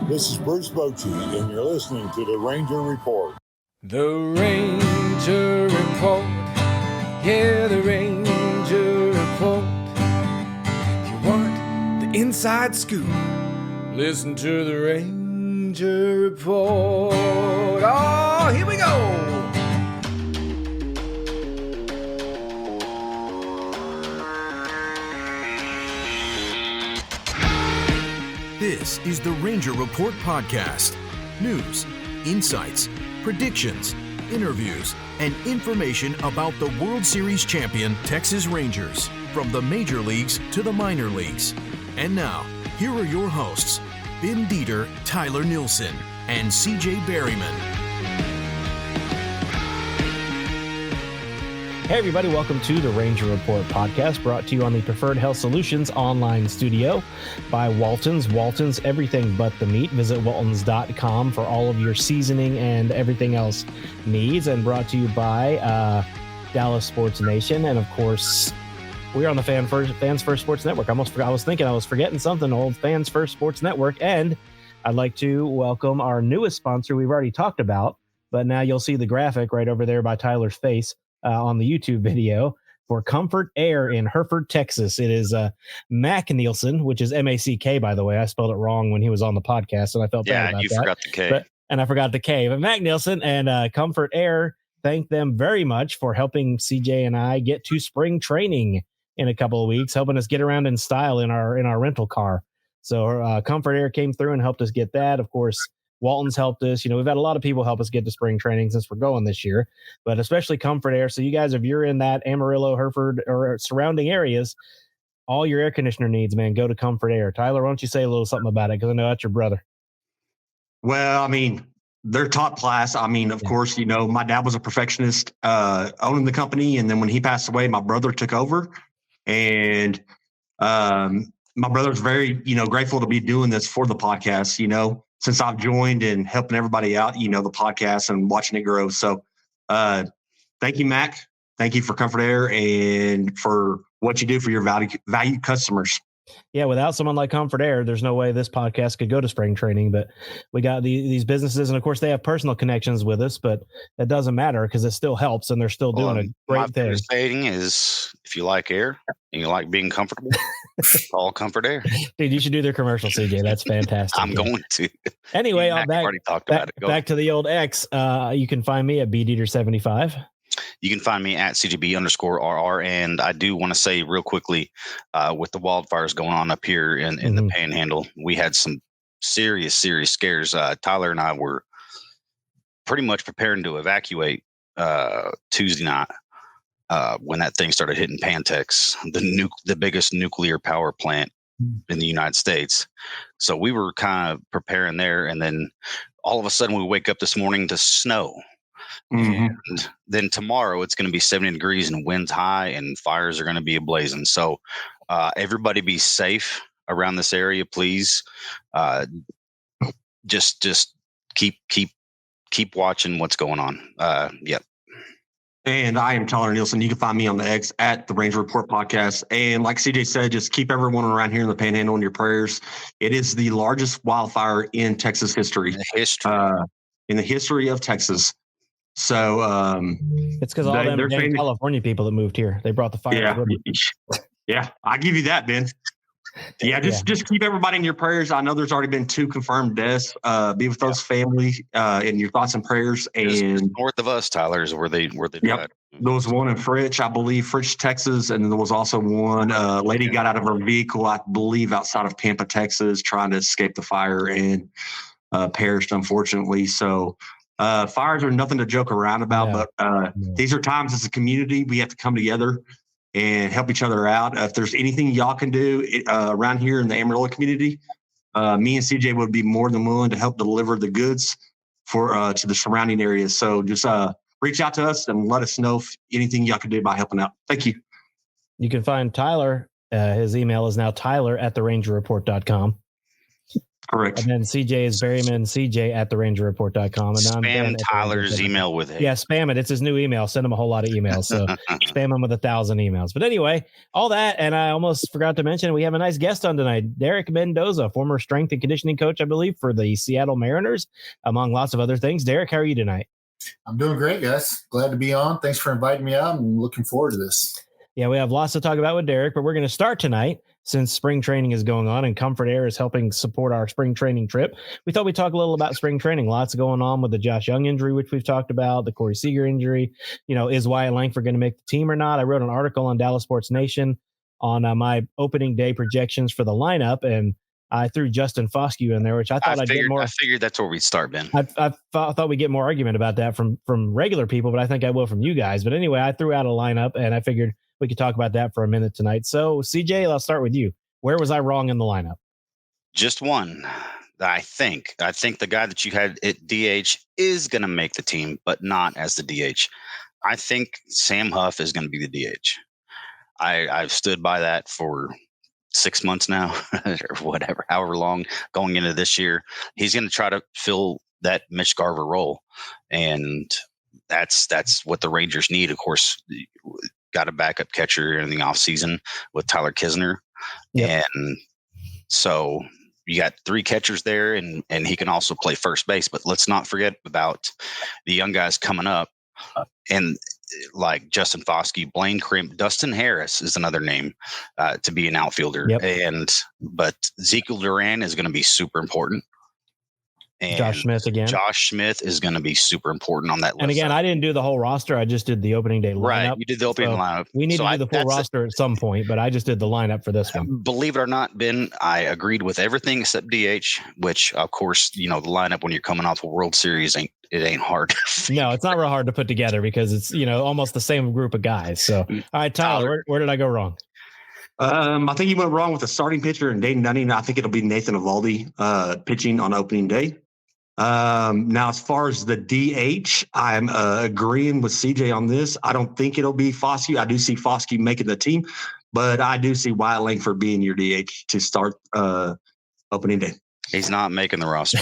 This is Bruce Bochy, and you're listening to the Ranger Report. The Ranger Report, yeah, the Ranger Report. If you want the inside scoop, listen to the Ranger Report. Oh, here we go! This is the Ranger Report podcast. News, insights, predictions, interviews, and information about the World Series champion Texas Rangers, from the major leagues to the minor leagues. And now, here are your hosts, Ben Dieter, Tyler Nilson, and CJ Berryman. Hey everybody, welcome to the Ranger Report podcast, brought to you on the Preferred Health Solutions online studio by Waltons. Waltons, everything but the meat. Visit waltons.com for all of your seasoning and everything else needs, and brought to you by Dallas Sports Nation. And of course, we're on the Fans First Sports Network. I was thinking I was forgetting something, old Fans First Sports Network. And I'd like to welcome our newest sponsor we've already talked about, but now you'll see the graphic right over there by Tyler's face. On the YouTube video for Comfort Air in Herdford, Texas. It is Mac Nielsen, which is M-A-C-K, by the way. I spelled it wrong when he was on the podcast, and I felt bad about that. Yeah, you forgot the K. And I forgot the K. But Mac Nielsen and Comfort Air, thank them very much for helping CJ and I get to spring training in a couple of weeks, helping us get around in style in our rental car. So Comfort Air came through and helped us get that. Of course, Walton's helped us. You know, we've had a lot of people help us get to spring training since we're going this year, but especially Comfort Air. So you guys, if you're in that Amarillo, Hereford, or surrounding areas, all your air conditioner needs, man, go to Comfort Air. Tyler, why don't you say a little something about it? Because I know that's your brother. Well, I mean, they're top class. I mean, of course, you know, my dad was a perfectionist owning the company. And then when he passed away, my brother took over. And my brother's very, grateful to be doing this for the podcast, since I've joined and helping everybody out, the podcast and watching it grow. So thank you, Mac. Thank you for Comfort Air and for what you do for your valued customers. Yeah, without someone like Comfort Air, there's no way this podcast could go to spring training. But we got these businesses, and of course, they have personal connections with us, but that doesn't matter because it still helps, and they're still doing a great thing. My saying is, if you like air and you like being comfortable, call Comfort Air. Dude, you should do their commercial, CJ. That's fantastic. I'm going to. Anyway, back to the old X. You can find me at BDeater75. You can find me at CGB_RR. And I do want to say real quickly, with the wildfires going on up here in the Panhandle, we had some serious scares. Tyler and I were pretty much preparing to evacuate Tuesday night when that thing started hitting Pantex, the biggest nuclear power plant in the United States. So we were kind of preparing there. And then all of a sudden we wake up this morning to snow. Mm-hmm. And then tomorrow it's going to be 70 degrees and winds high and fires are going to be ablazing. So everybody be safe around this area, please. Just keep watching what's going on. Yep. And I am Tyler Nielsen. You can find me on the X at the Ranger Report podcast. And like CJ said, just keep everyone around here in the Panhandle in your prayers. It is the largest wildfire in Texas history. In the history of Texas. So it's because all them California people that moved here, they brought the fire. Yeah, I give you that, Ben. Yeah, just keep everybody in your prayers. I know there's already been 2 confirmed deaths. Be with those families in your thoughts and prayers. And north of us, Tyler, is where they died. There was one in Fritch, I believe, Fritch, Texas, and then there was also one lady got out of her vehicle, I believe, outside of Pampa, Texas, trying to escape the fire and perished, unfortunately. So fires are nothing to joke around about, but these are times as a community we have to come together and help each other out. If there's anything y'all can do around here in the Amarillo community, me and CJ would be more than willing to help deliver the goods to the surrounding areas. So just reach out to us and let us know if anything y'all can do by helping out. Thank you. You can find Tyler. His email is now Tyler@therangerreport.com. Correct. And then CJ is Berryman CJ at therangerreport.com. And I'm Spam Tyler's email with it. Yeah, spam it. It's his new email. Send him a whole lot of emails. So spam him with 1,000 emails. But anyway, all that. And I almost forgot to mention, we have a nice guest on tonight, Derek Mendoza, former strength and conditioning coach, I believe, for the Seattle Mariners, among lots of other things. Derek, how are you tonight? I'm doing great, guys. Glad to be on. Thanks for inviting me out. I'm looking forward to this. Yeah, we have lots to talk about with Derek, but we're going to start tonight since spring training is going on and Comfort Air is helping support our spring training trip. We thought we'd talk a little about spring training. Lots going on with the Josh Young injury, which we've talked about, the Corey Seager injury. Is Wyatt Langford going to make the team or not? I wrote an article on Dallas Sports Nation on my opening day projections for the lineup, and I threw Justin Foscue in there, which I thought I'd get more. I figured that's where we'd start, Ben. I thought we'd get more argument about that from regular people, but I think I will from you guys. But anyway, I threw out a lineup, and I figured we could talk about that for a minute tonight. So, CJ, I'll start with you. Where was I wrong in the lineup? Just one. I think the guy that you had at DH is going to make the team, but not as the DH. I think Sam Huff is going to be the DH. I've stood by that for 6 months now, or whatever, however long going into this year. He's going to try to fill that Mitch Garver role, and that's what the Rangers need. Of course, got a backup catcher in the offseason with Tyler Kisner. Yep. And so you got 3 catchers there, and he can also play first base. But let's not forget about the young guys coming up, and like Justin Fosky, Blaine Crimp, Dustin Harris is another name to be an outfielder. Yep. But Ezekiel Duran is going to be super important. And Josh Smith again. Josh Smith is going to be super important on that list. And again, I didn't do the whole roster. I just did the opening day lineup. Right, you did the opening lineup. We need to do the full roster at some point, but I just did the lineup for this one. Believe it or not, Ben, I agreed with everything except DH, which, of course, the lineup when you're coming off a World Series ain't hard. No, it's not real hard to put together because it's, almost the same group of guys. So, all right, Tyler, where did I go wrong? I think you went wrong with the starting pitcher and Dane Nunning. I think it'll be Nathan Eovaldi pitching on opening day. Now, as far as the DH, I'm agreeing with CJ on this. I don't think it'll be Fosky. I do see Fosky making the team, but I do see Wyatt Langford being your DH to start opening day. He's not making the roster.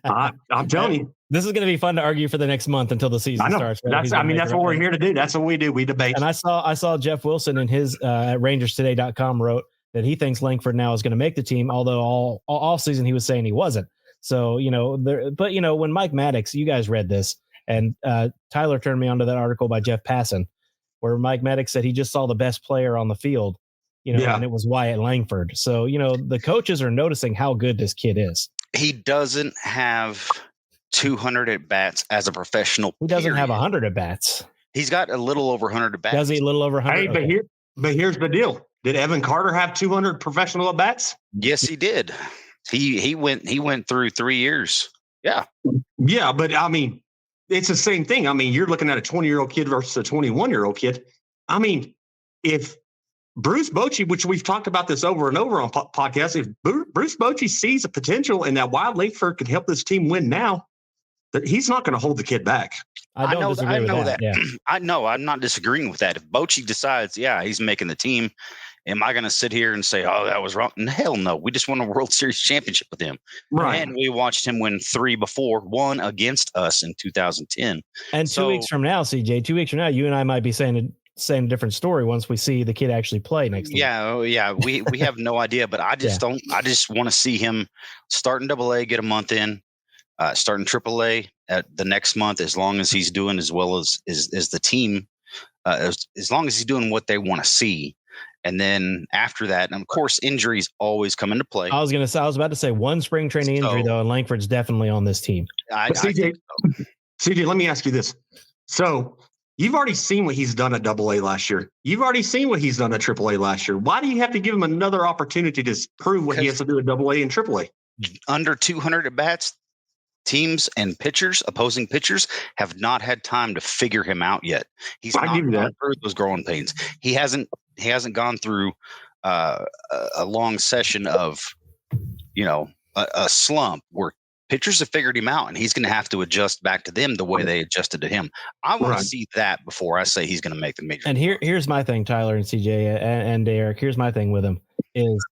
I'm telling you. This is going to be fun to argue for the next month until the season starts. Right? That's what we're here to do. That's what we do. We debate. And I saw Jeff Wilson in his at rangerstoday.com wrote that he thinks Langford now is going to make the team, although all season he was saying he wasn't. So, when Mike Maddox, you guys read this, and Tyler turned me onto that article by Jeff Passan, where Mike Maddox said he just saw the best player on the field, and it was Wyatt Langford. So, the coaches are noticing how good this kid is. He doesn't have 200 at bats as a professional. He doesn't have 100 at bats. He's got a little over 100 at bats. Does he? A little over 100? Hey, but here's the deal. Did Evan Carter have 200 professional at bats? Yes, he did. He went through 3 years. Yeah. Yeah, but it's the same thing. You're looking at a 20-year-old kid versus a 21-year-old kid. If Bruce Bochy, which we've talked about this over and over on podcasts, if Bruce Bochy sees a potential and that Wyatt Langford could help this team win now, that he's not going to hold the kid back. I know that. Yeah. I know. I'm not disagreeing with that. If Bochy decides, he's making the team, am I going to sit here and say, oh, that was wrong? Hell no. We just won a World Series championship with him. Right. And we watched him win 3 before, 1 against us in 2010. And 2 weeks from now, CJ, 2 weeks from now, you and I might be saying a different story once we see the kid actually play next week. Yeah. We have no idea, but I just don't. I just want to see him start in AA, get a month in, start in AAA at the next month, as long as he's doing as well as the team, as long as he's doing what they want to see. And then after that, and of course, injuries always come into play. I was about to say one spring training injury, though, and Langford's definitely on this team. CJ, let me ask you this. So you've already seen what he's done at AA last year. You've already seen what he's done at AAA last year. Why do you have to give him another opportunity to prove what he has to do at AA and AAA? Under 200 at bats, teams and opposing pitchers have not had time to figure him out yet. He's not gone through those growing pains. He hasn't gone through a long session of, a slump where pitchers have figured him out, and he's going to have to adjust back to them the way they adjusted to him. I want to see that before I say he's going to make the major. And here's my thing, Tyler and CJ and Derek. Here's my thing with him is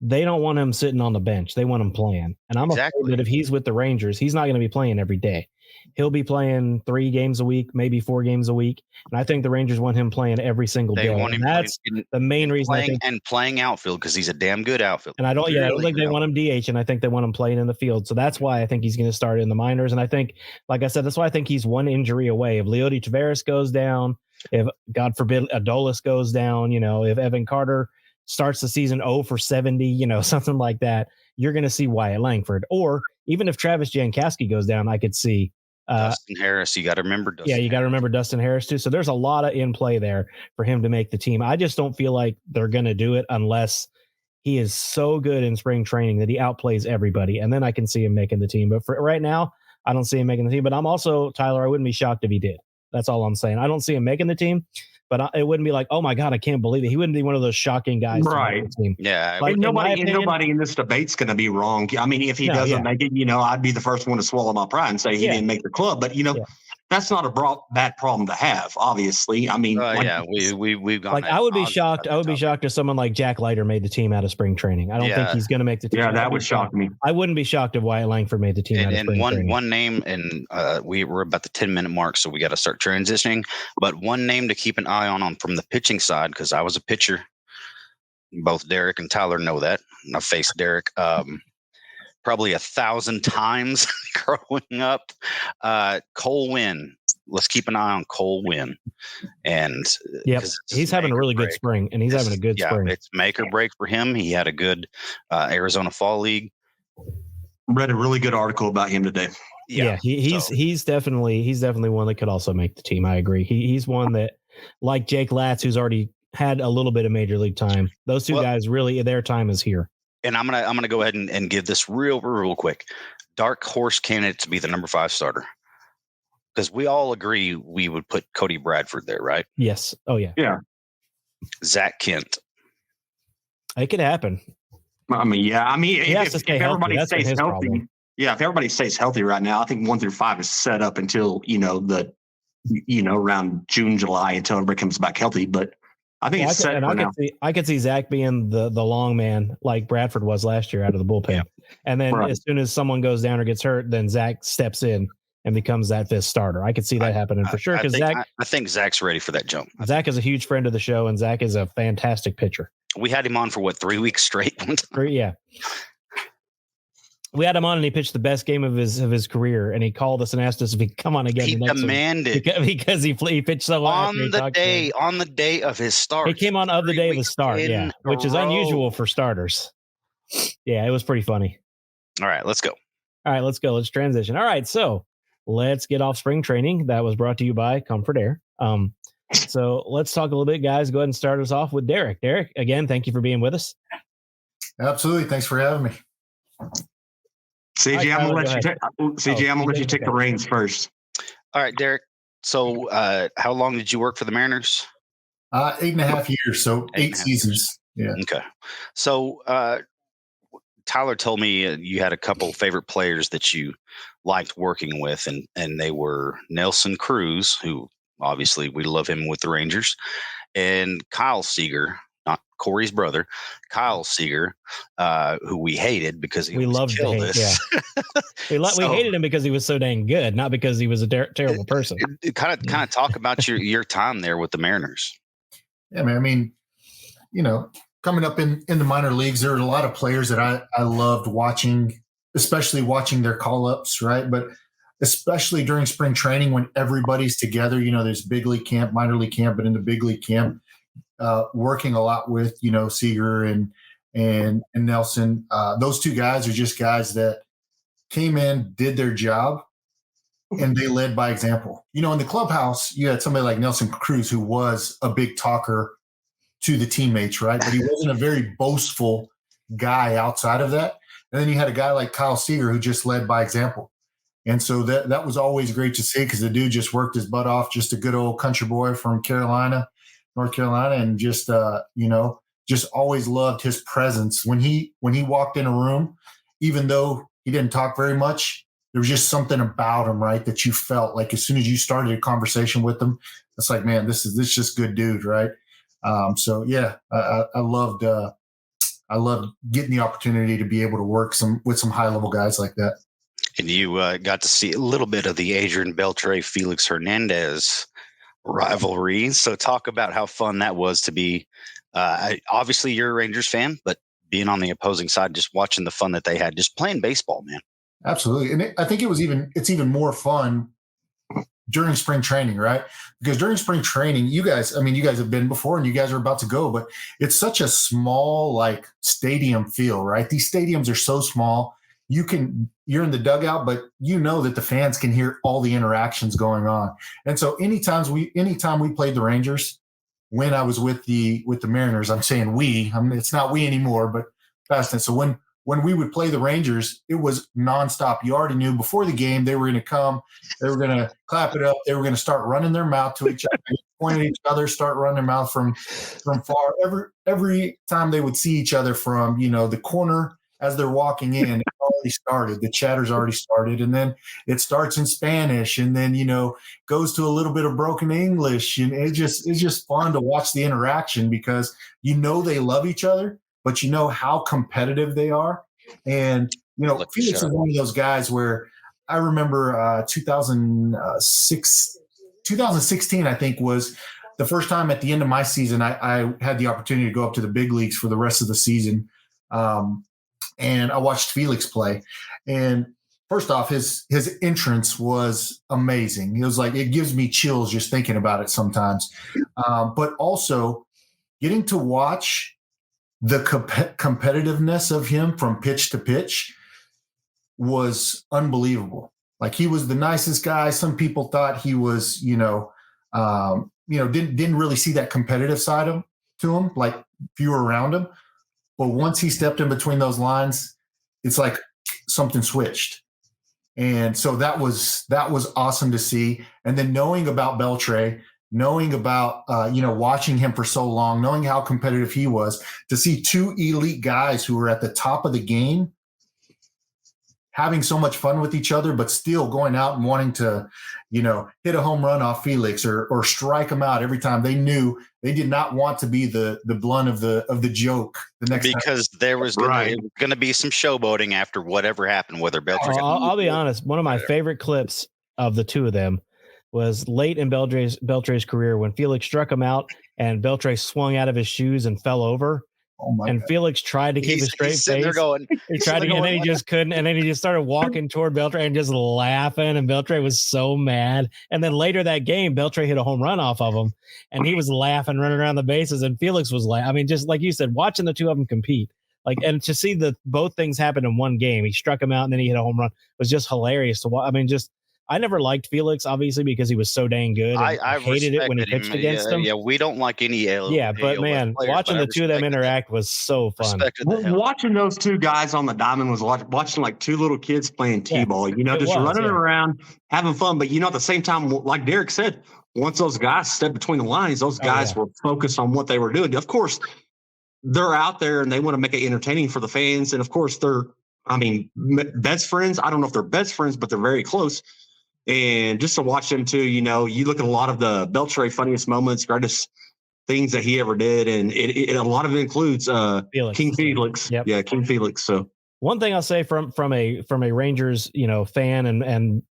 they don't want him sitting on the bench. They want him playing. And I'm afraid that if he's with the Rangers, he's not going to be playing every day. He'll be playing 3 games a week, maybe 4 games a week. And I think the Rangers want him playing every single day. And that's the main reason. Playing outfield, because he's a damn good outfield. And I don't think they want him DH, and I think they want him playing in the field. So that's why I think he's going to start in the minors. And I think, like I said, that's why I think he's one injury away. If Leody Taveras goes down, if God forbid Adolis goes down, if Evan Carter starts the season 0 for 70, something like that, you're going to see Wyatt Langford. Or even if Travis Jankowski goes down, I could see Dustin Harris. You got to remember Dustin. You got to remember Dustin Harris too. So there's a lot of in play there for him to make the team. I just don't feel like they're going to do it unless he is so good in spring training that he outplays everybody. And then I can see him making the team. But for right now, I don't see him making the team. But I'm also, Tyler, I wouldn't be shocked if he did. That's all I'm saying. I don't see him making the team, but it wouldn't be like, oh my God, I can't believe it. He wouldn't be one of those shocking guys. Right. Team. Yeah. Like, nobody in this debate's going to be wrong. I mean, if he doesn't make it, I'd be the first one to swallow my pride and say he didn't make the club. But, that's not a bad problem to have, obviously. I mean, we've gone. Like, I would be shocked. I would be shocked if someone like Jack Leiter made the team out of spring training. I don't think he's going to make the team. Yeah, that would shock me. I wouldn't be shocked if Wyatt Langford made the team out of spring training. One name, and we're about the 10-minute mark, so we got to start transitioning. But one name to keep an eye on from the pitching side, because I was a pitcher. Both Derek and Tyler know that. I faced Derek probably 1,000 times growing up. Cole Winn. Let's keep an eye on Cole Winn. And he's having a really good spring, and he's having a good spring. It's make or break for him. He had a good Arizona Fall League. Read a really good article about him today. He's definitely one that could also make the team. I agree. He's one that, like Jake Latz, who's already had a little bit of major league time. Those two guys, really, their time is here. And I'm gonna go ahead and give this real quick. Dark horse candidate to be the number 5 starter, because we all agree we would put Cody Bradford there, right? Yes. Oh yeah. Yeah. Zach Kent. It could happen. I mean, if everybody stays healthy. Problem. Yeah, if everybody stays healthy right now, I think 1 through 5 is set up until around June, July, until everybody comes back healthy. But I think it's set for now. I could see Zach being the long man like Bradford was last year out of the bullpen. Yeah. And then as soon as someone goes down or gets hurt, then Zach steps in and becomes that 5th starter. I could see that happening for sure. Because I think Zach's ready for that jump. Zach is a huge friend of the show, and Zach is a fantastic pitcher. We had him on for 3 weeks straight? Yeah. We had him on, and he pitched the best game of his career, and he called us and asked us if he could come on again. He demanded because he pitched so well on the day of his start. He came on of the day of the start, which is unusual for starters. Yeah, it was pretty funny. All right, let's go. Let's transition. All right, so let's get off spring training. That was brought to you by Comfort Air. So let's talk a little bit, guys. Go ahead and start us off with Derek. Derek, again, thank you for being with us. Absolutely. Thanks for having me. CJ, I'm gonna let you take the reins first. All right, Derek. So how long did you work for the Mariners? 8.5 years. So 8 seasons. Yeah. Okay. So Tyler told me you had a couple favorite players that you liked working with, and they were Nelson Cruz, who obviously we love him with the Rangers, and Kyle Seager, not Corey's brother, Kyle Seager, who we hated because he killed us. Yeah. We hated him because he was so dang good, not because he was a terrible person. Kind of talk about your time there with the Mariners. Yeah, man. I mean, coming up in the minor leagues, there were a lot of players that I loved watching, especially watching their call-ups, right? But especially during spring training when everybody's together, there's big league camp, minor league camp, but in the big league camp, working a lot with, Seager and Nelson. Those two guys are just guys that came in, did their job, and they led by example. In the clubhouse, you had somebody like Nelson Cruz, who was a big talker to the teammates, right? But he wasn't a very boastful guy outside of that. And then you had a guy like Kyle Seager who just led by example. And so that was always great to see, because the dude just worked his butt off, just a good old country boy from North Carolina, and just always loved his presence. When he walked in a room, even though he didn't talk very much, there was just something about him, right, that you felt like as soon as you started a conversation with him, it's like, man, this is just good dude, right? I loved I love getting the opportunity to be able to work with some high level guys like that. And you got to see a little bit of the Adrian Beltre, Felix Hernandez rivalry. So talk about how fun that was to be. Obviously, you're a Rangers fan, but being on the opposing side, just watching the fun that they had, just playing baseball, man. Absolutely. And I think it's even more fun during spring training, right? Because during spring training, you guys have been before and you guys are about to go, but it's such a small, like, stadium feel, right? These stadiums are so small. You're in the dugout, but you know that the fans can hear all the interactions going on. And so anytime we played the Rangers, when I was with the Mariners, I'm saying it's not we anymore, but past tense. So when we would play the Rangers, it was nonstop. You already knew before the game they were going to come, they were going to clap it up, they were going to start running their mouth to each other, point at each other, start running their mouth from far. Every time they would see each other from the corner as they're walking in, it already started. The chatter's already started, and then it starts in Spanish, and then goes to a little bit of broken English, and it's just fun to watch the interaction because they love each other, but how competitive they are. And Felix is one of those guys where I remember 2016, I think, was the first time at the end of my season I had the opportunity to go up to the big leagues for the rest of the season. And I watched Felix play. And first off, his entrance was amazing. It was like, it gives me chills just thinking about it sometimes. But also getting to watch the competitiveness of him from pitch to pitch was unbelievable. Like, he was the nicest guy. Some people thought he was, didn't really see that competitive side to him, like if you were around him. But once he stepped in between those lines, it's like something switched. And so that was awesome to see. And then knowing about Beltre, knowing about, watching him for so long, knowing how competitive he was, to see two elite guys who were at the top of the game having so much fun with each other, but still going out and wanting to, hit a home run off Felix or strike him out every time. They knew they did not want to be the blunt of the joke the next time. Because there was going to be some showboating after whatever happened, whether Beltre. I'll be honest. One of my favorite clips of the two of them was late in Beltre's career when Felix struck him out and Beltre swung out of his shoes and fell over. Oh my God. Felix tried to keep a straight face. There going, he tried to, and then he just couldn't. And then he just started walking toward Beltre and just laughing. And Beltre was so mad. And then later that game, Beltre hit a home run off of him, and he was laughing, running around the bases. And Felix was like, I mean, just like you said, watching the two of them compete, and to see both things happen in one game. He struck him out, and then he hit a home run. Was just hilarious to watch. I mean, I never liked Felix, obviously, because he was so dang good. I hated it when he pitched against him. Yeah, we don't like any AL. Yeah, but man, watching the two of them interact was so fun. Watching those two guys on the diamond was watching like two little kids playing t-ball, just running around, having fun. But, at the same time, like Derek said, once those guys stepped between the lines, those guys were focused on what they were doing. Of course, they're out there and they want to make it entertaining for the fans. And, of course, they're, best friends. I don't know if they're best friends, but they're very close. And just to watch them too, you look at a lot of the Beltre funniest moments, greatest things that he ever did, and it a lot of it includes Felix. King Felix. Yep. Yeah, King Felix. So one thing I'll say from a Rangers fan and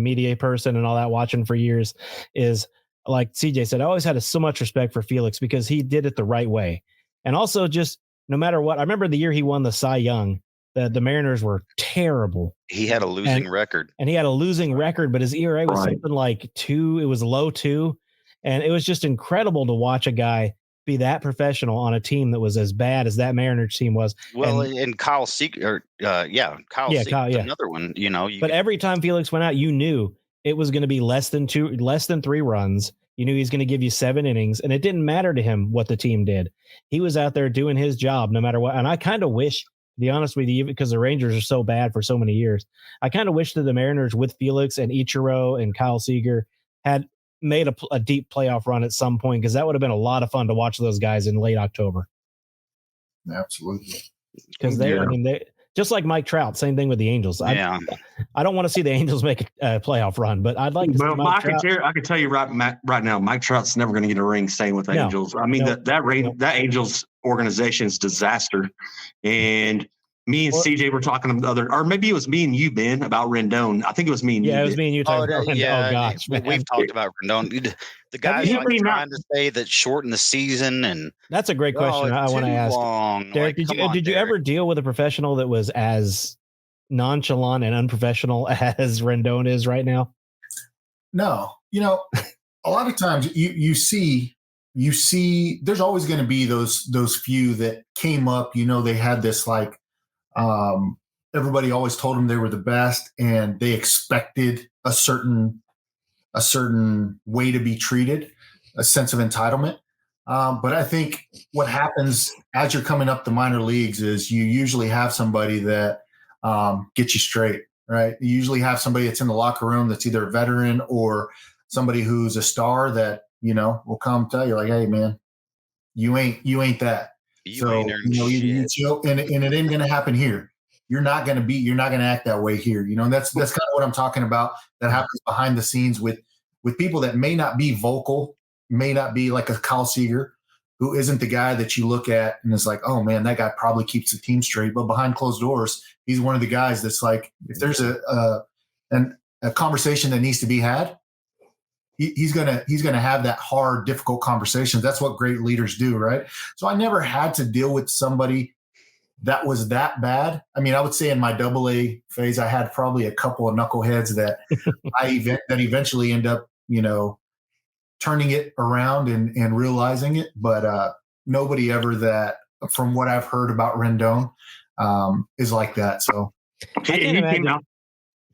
media person and all that, watching for years, is, like CJ said, I always had so much respect for Felix because he did it the right way, and also just no matter what. I remember the year he won the Cy Young. The Mariners were terrible. He had a losing record. And he had a losing record, but his ERA was something like 2. It was low 2. And it was just incredible to watch a guy be that professional on a team that was as bad as that Mariners team was. Well, and Kyle Seager, another one, But every time Felix went out, you knew it was going to be less than 3 runs. You knew he's going to give you 7 innings, and it didn't matter to him what the team did. He was out there doing his job no matter what. And I kind of wish, to be honest with you, because the Rangers are so bad for so many years, I kind of wish that the Mariners with Felix and Ichiro and Kyle Seager had made a deep playoff run at some point, because that would have been a lot of fun to watch those guys in late October. Absolutely. Because Just like Mike Trout, same thing with the Angels. Yeah. I don't want to see the Angels make a playoff run, but I'd like to see Mike Trout. I can tell you right now, Mike Trout's never going to get a ring. Same with Angels. I mean, that Angels organization is disaster. And me and CJ were talking to or maybe it was me and you, Ben, about Rendon. I think it was me and you. Yeah, it was me and you talking about Rendon. Oh gosh, man. We've talked about Rendon. The guys trying to say that shorten the season, and that's a great question. I want to ask. Long. Derek, did you ever deal with a professional that was as nonchalant and unprofessional as Rendon is right now? No, a lot of times you see there's always going to be those few that came up. They had this like everybody always told them they were the best, and they expected a certain way to be treated, a sense of entitlement. But I think what happens as you're coming up the minor leagues is you usually have somebody that gets you straight, right? You usually have somebody that's in the locker room that's either a veteran or somebody who's a star that, will come tell you like, hey man, you ain't that. You ain't and it ain't going to happen here. You're not going to act that way here. And that's kind of what I'm talking about. That happens behind the scenes with people that may not be vocal, may not be like a Kyle Seager, who isn't the guy that you look at and is like, oh man, that guy probably keeps the team straight. But behind closed doors, he's one of the guys that's like, if there's a conversation that needs to be had, he's gonna have that hard, difficult conversation. That's what great leaders do, right? So I never had to deal with somebody that was that bad. I mean, I would say in my AA phase, I had probably a couple of knuckleheads that that eventually end up, turning it around and realizing it. But nobody ever that, from what I've heard about Rendon, is like that. So I can't imagine.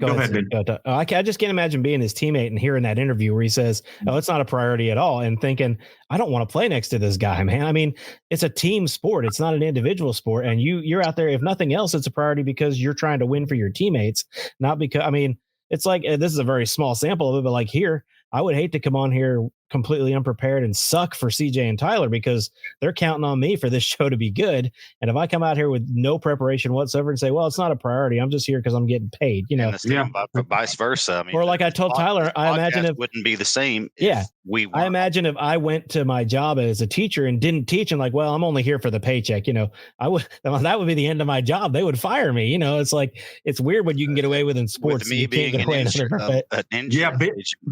Go ahead, Ben. I just can't imagine being his teammate and hearing that interview where he says, "Oh, it's not a priority at all," and thinking, "I don't want to play next to this guy, man." I mean, it's a team sport; it's not an individual sport, and you're out there. If nothing else, it's a priority because you're trying to win for your teammates, not because. I mean, it's like this is a very small sample of it, but like here, I would hate to come on here completely unprepared and suck for CJ and Tyler because they're counting on me for this show to be good. And if I come out here with no preparation whatsoever and say, well, it's not a priority, I'm just here because I'm getting paid, but vice versa. I mean, or like I told Tyler, I imagine it wouldn't be the same. I imagine if I went to my job as a teacher and didn't teach and like, well, I'm only here for the paycheck, that would be the end of my job. They would fire me. It's like, it's weird what you can get away with in sports. With me being an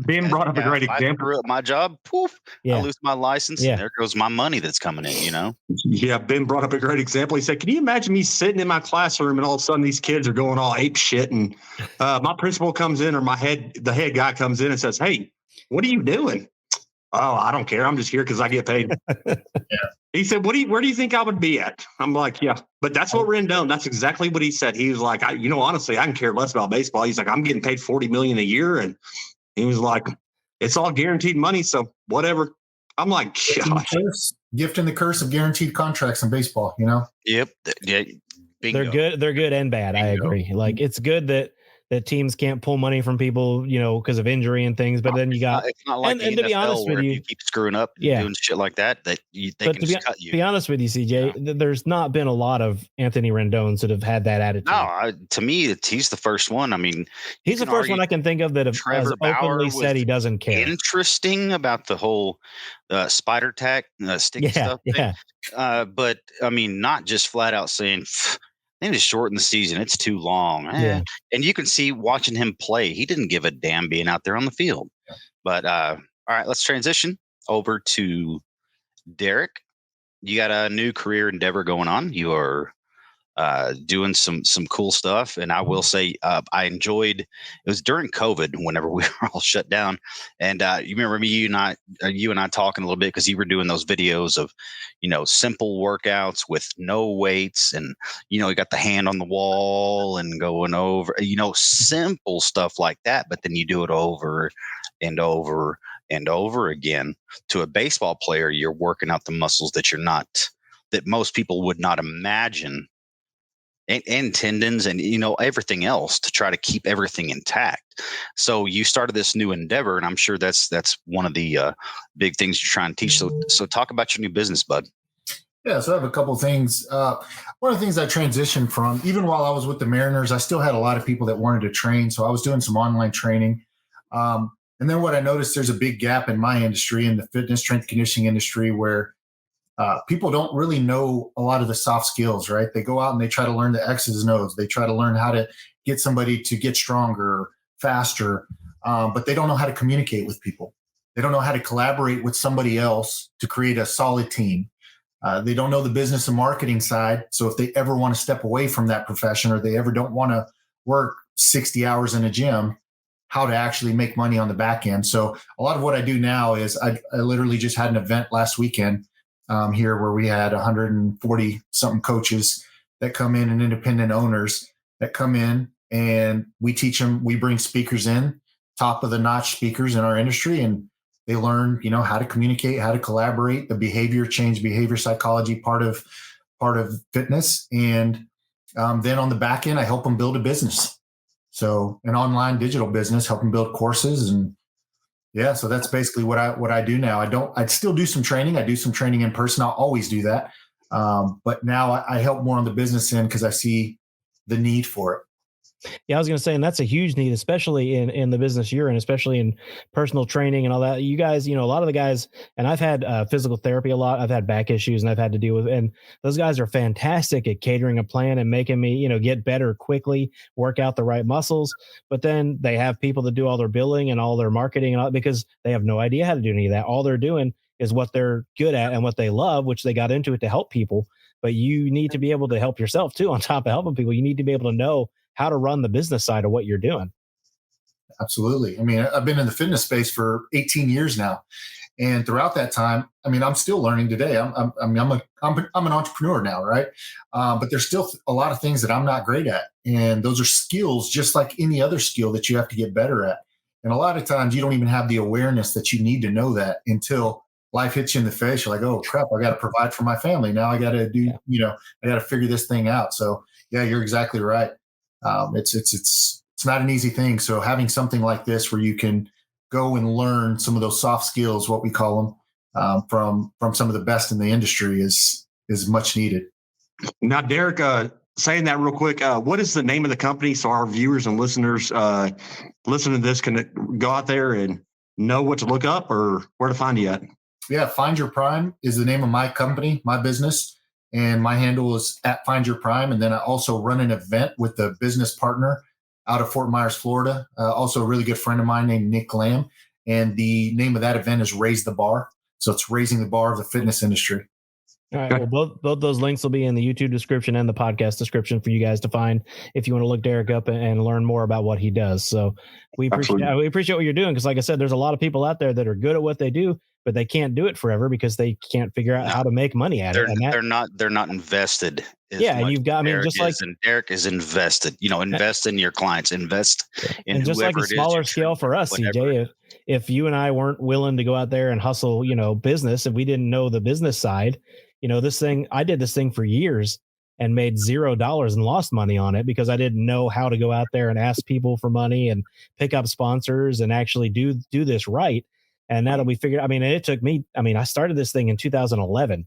Ben brought up a great example. Screw up my job, poof, I lose my license, and there goes my money that's coming in, Yeah, Ben brought up a great example. He said, can you imagine me sitting in my classroom and all of a sudden these kids are going all ape shit and my principal comes in or the head guy comes in and says, hey, what are you doing? Oh, I don't care. I'm just here because I get paid. He said, where do you think I would be at? I'm like, yeah, but that's what Rendon. That's exactly what he said. He was like, honestly, I can care less about baseball. He's like, I'm getting paid $40 million a year. And he was like, it's all guaranteed money. So whatever. I'm like, gosh. Gift and the curse of guaranteed contracts in baseball, Yep. Yeah. They're good. They're good and bad. Bingo. I agree. Like it's good that teams can't pull money from people, because of injury and things. But then you got, it's not like and to be honest with you, keep screwing up, doing shit like that they can just cut you. To be honest with you, CJ, there's not been a lot of Anthony Rendons that have had that attitude. No, to me, he's the first one. I mean, he's the first one I can think of that has openly said he doesn't care. Interesting about the whole spider tack stick stuff thing. But I mean, not just flat out saying, they need to shorten the season. It's too long. And you can see watching him play, he didn't give a damn being out there on the field. But all right, let's transition over to Derek. You got a new career endeavor going on. You are doing some cool stuff. And I will say I enjoyed, it was during COVID whenever we were all shut down. And you remember me, you and I talking a little bit because you were doing those videos of, simple workouts with no weights and, you got the hand on the wall and going over, simple stuff like that. But then you do it over and over and over again. To a baseball player, you're working out the muscles that most people would not imagine. And tendons and, everything else to try to keep everything intact. So you started this new endeavor, and I'm sure that's one of the big things you're trying to teach. So talk about your new business, bud. Yeah, so I have a couple things. One of the things I transitioned from, even while I was with the Mariners, I still had a lot of people that wanted to train. So I was doing some online training. And then what I noticed, there's a big gap in my industry, in the fitness, strength, conditioning industry, where people don't really know a lot of the soft skills, right? They go out and they try to learn the X's and O's. They try to learn how to get somebody to get stronger, faster, but they don't know how to communicate with people. They don't know how to collaborate with somebody else to create a solid team. They don't know the business and marketing side. So if they ever want to step away from that profession, or they ever don't want to work 60 hours in a gym, how to actually make money on the back end. So a lot of what I do now is I literally just had an event last weekend here where we had 140 something coaches that come in, and independent owners that come in, and we teach them. We bring speakers in, top of the notch speakers in our industry, and they learn, how to communicate, how to collaborate, the behavior change, behavior psychology part of fitness. And then on the back end, I help them build a business. So an online digital business, help them build courses. And yeah, so that's basically what I do now. I still do some training. I do some training in person. I'll always do that. But now I help more on the business end because I see the need for it. Yeah, I was going to say, and that's a huge need, especially in the business you're in, especially in personal training and all that. You guys, a lot of the guys, and I've had physical therapy a lot. I've had back issues, and I've had to deal with, and those guys are fantastic at catering a plan and making me, get better quickly, work out the right muscles. But then they have people that do all their billing and all their marketing and all, because they have no idea how to do any of that. All they're doing is what they're good at and what they love, which they got into it to help people. But you need to be able to help yourself too. On top of helping people, you need to be able to know how to run the business side of what you're doing. Absolutely. I mean, I've been in the fitness space for 18 years now. And throughout that time, I'm still learning today. I'm an entrepreneur now, right? But there's still a lot of things that I'm not great at. And those are skills just like any other skill that you have to get better at. And a lot of times you don't even have the awareness that you need to know that until life hits you in the face. You're like, oh crap, I got to provide for my family. Now I got to do, I got to figure this thing out. So yeah, you're exactly right. It's not an easy thing. So having something like this where you can go and learn some of those soft skills, what we call them, from some of the best in the industry is much needed. Now, Derek, saying that real quick, what is the name of the company so our viewers and listeners listening to this can go out there and know what to look up or where to find you at? Yeah, Find Your Prime is the name of my company, my business. And my handle is at Find Your Prime. And then I also run an event with a business partner out of Fort Myers, Florida. Also a really good friend of mine named Nick Lamb. And the name of that event is Raise the Bar. So it's raising the bar of the fitness industry. All right. Well, both those links will be in the YouTube description and the podcast description for you guys to find if you want to look Derek up and learn more about what he does. So we appreciate what you're doing, because like I said, there's a lot of people out there that are good at what they do, but they can't do it forever because they can't figure out how to make money at it. And they're not invested. Yeah, and you've got, Derek is invested. Invest in your clients, invest in and just like a smaller scale for us, CJ. If you and I weren't willing to go out there and hustle, business, if we didn't know the business side, I did this thing for years and made $0 and lost money on it because I didn't know how to go out there and ask people for money and pick up sponsors and actually do this right. And that'll be figured. It took me, I started this thing in 2011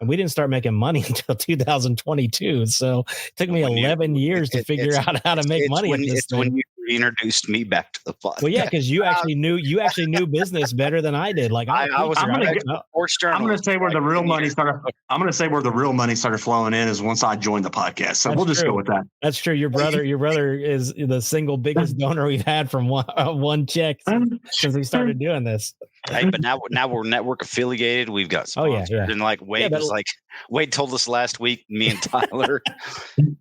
and we didn't start making money until 2022. So it took me 11 years to figure out how to make money. When you introduced me back to the podcast. Well, yeah, because you actually knew business better than I did. Like I'm going to say where the real money started. I'm going to say where the real money started flowing in is once I joined the podcast. So we'll just go with that. That's true. Your brother is the single biggest donor we've had from one check since we started doing this. Hey, but now we're network affiliated. We've got sponsors. And Wade told us last week, me and Tyler,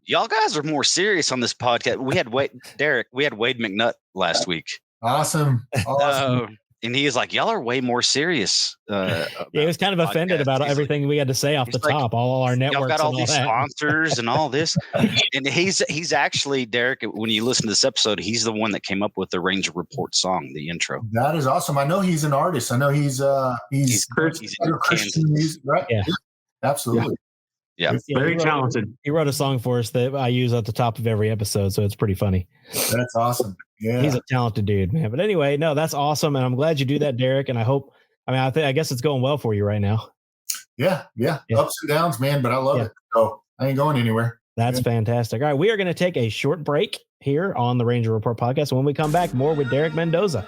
y'all guys are more serious on this podcast. We had Wade McNutt last week. Awesome. And he was like, y'all are way more serious. He was kind of offended about everything we had to say off the top, all our networks. Y'all got all these sponsors and all this. And he's actually, Derek, when you listen to this episode, he's the one that came up with the Ranger Report song, the intro. That is awesome. I know he's an artist. I know he's Christian music, right? Yeah. Absolutely. Yeah. Very talented. He wrote a song for us that I use at the top of every episode, so it's pretty funny. That's awesome. Yeah. He's a talented dude, man. But anyway, no, that's awesome. And I'm glad you do that, Derek. And I hope, I guess it's going well for you right now. Yeah. Ups and downs, man, but I love it. So I ain't going anywhere. That's fantastic. All right, we are going to take a short break here on the Ranger Report podcast. And when we come back, more with Derek Mendoza.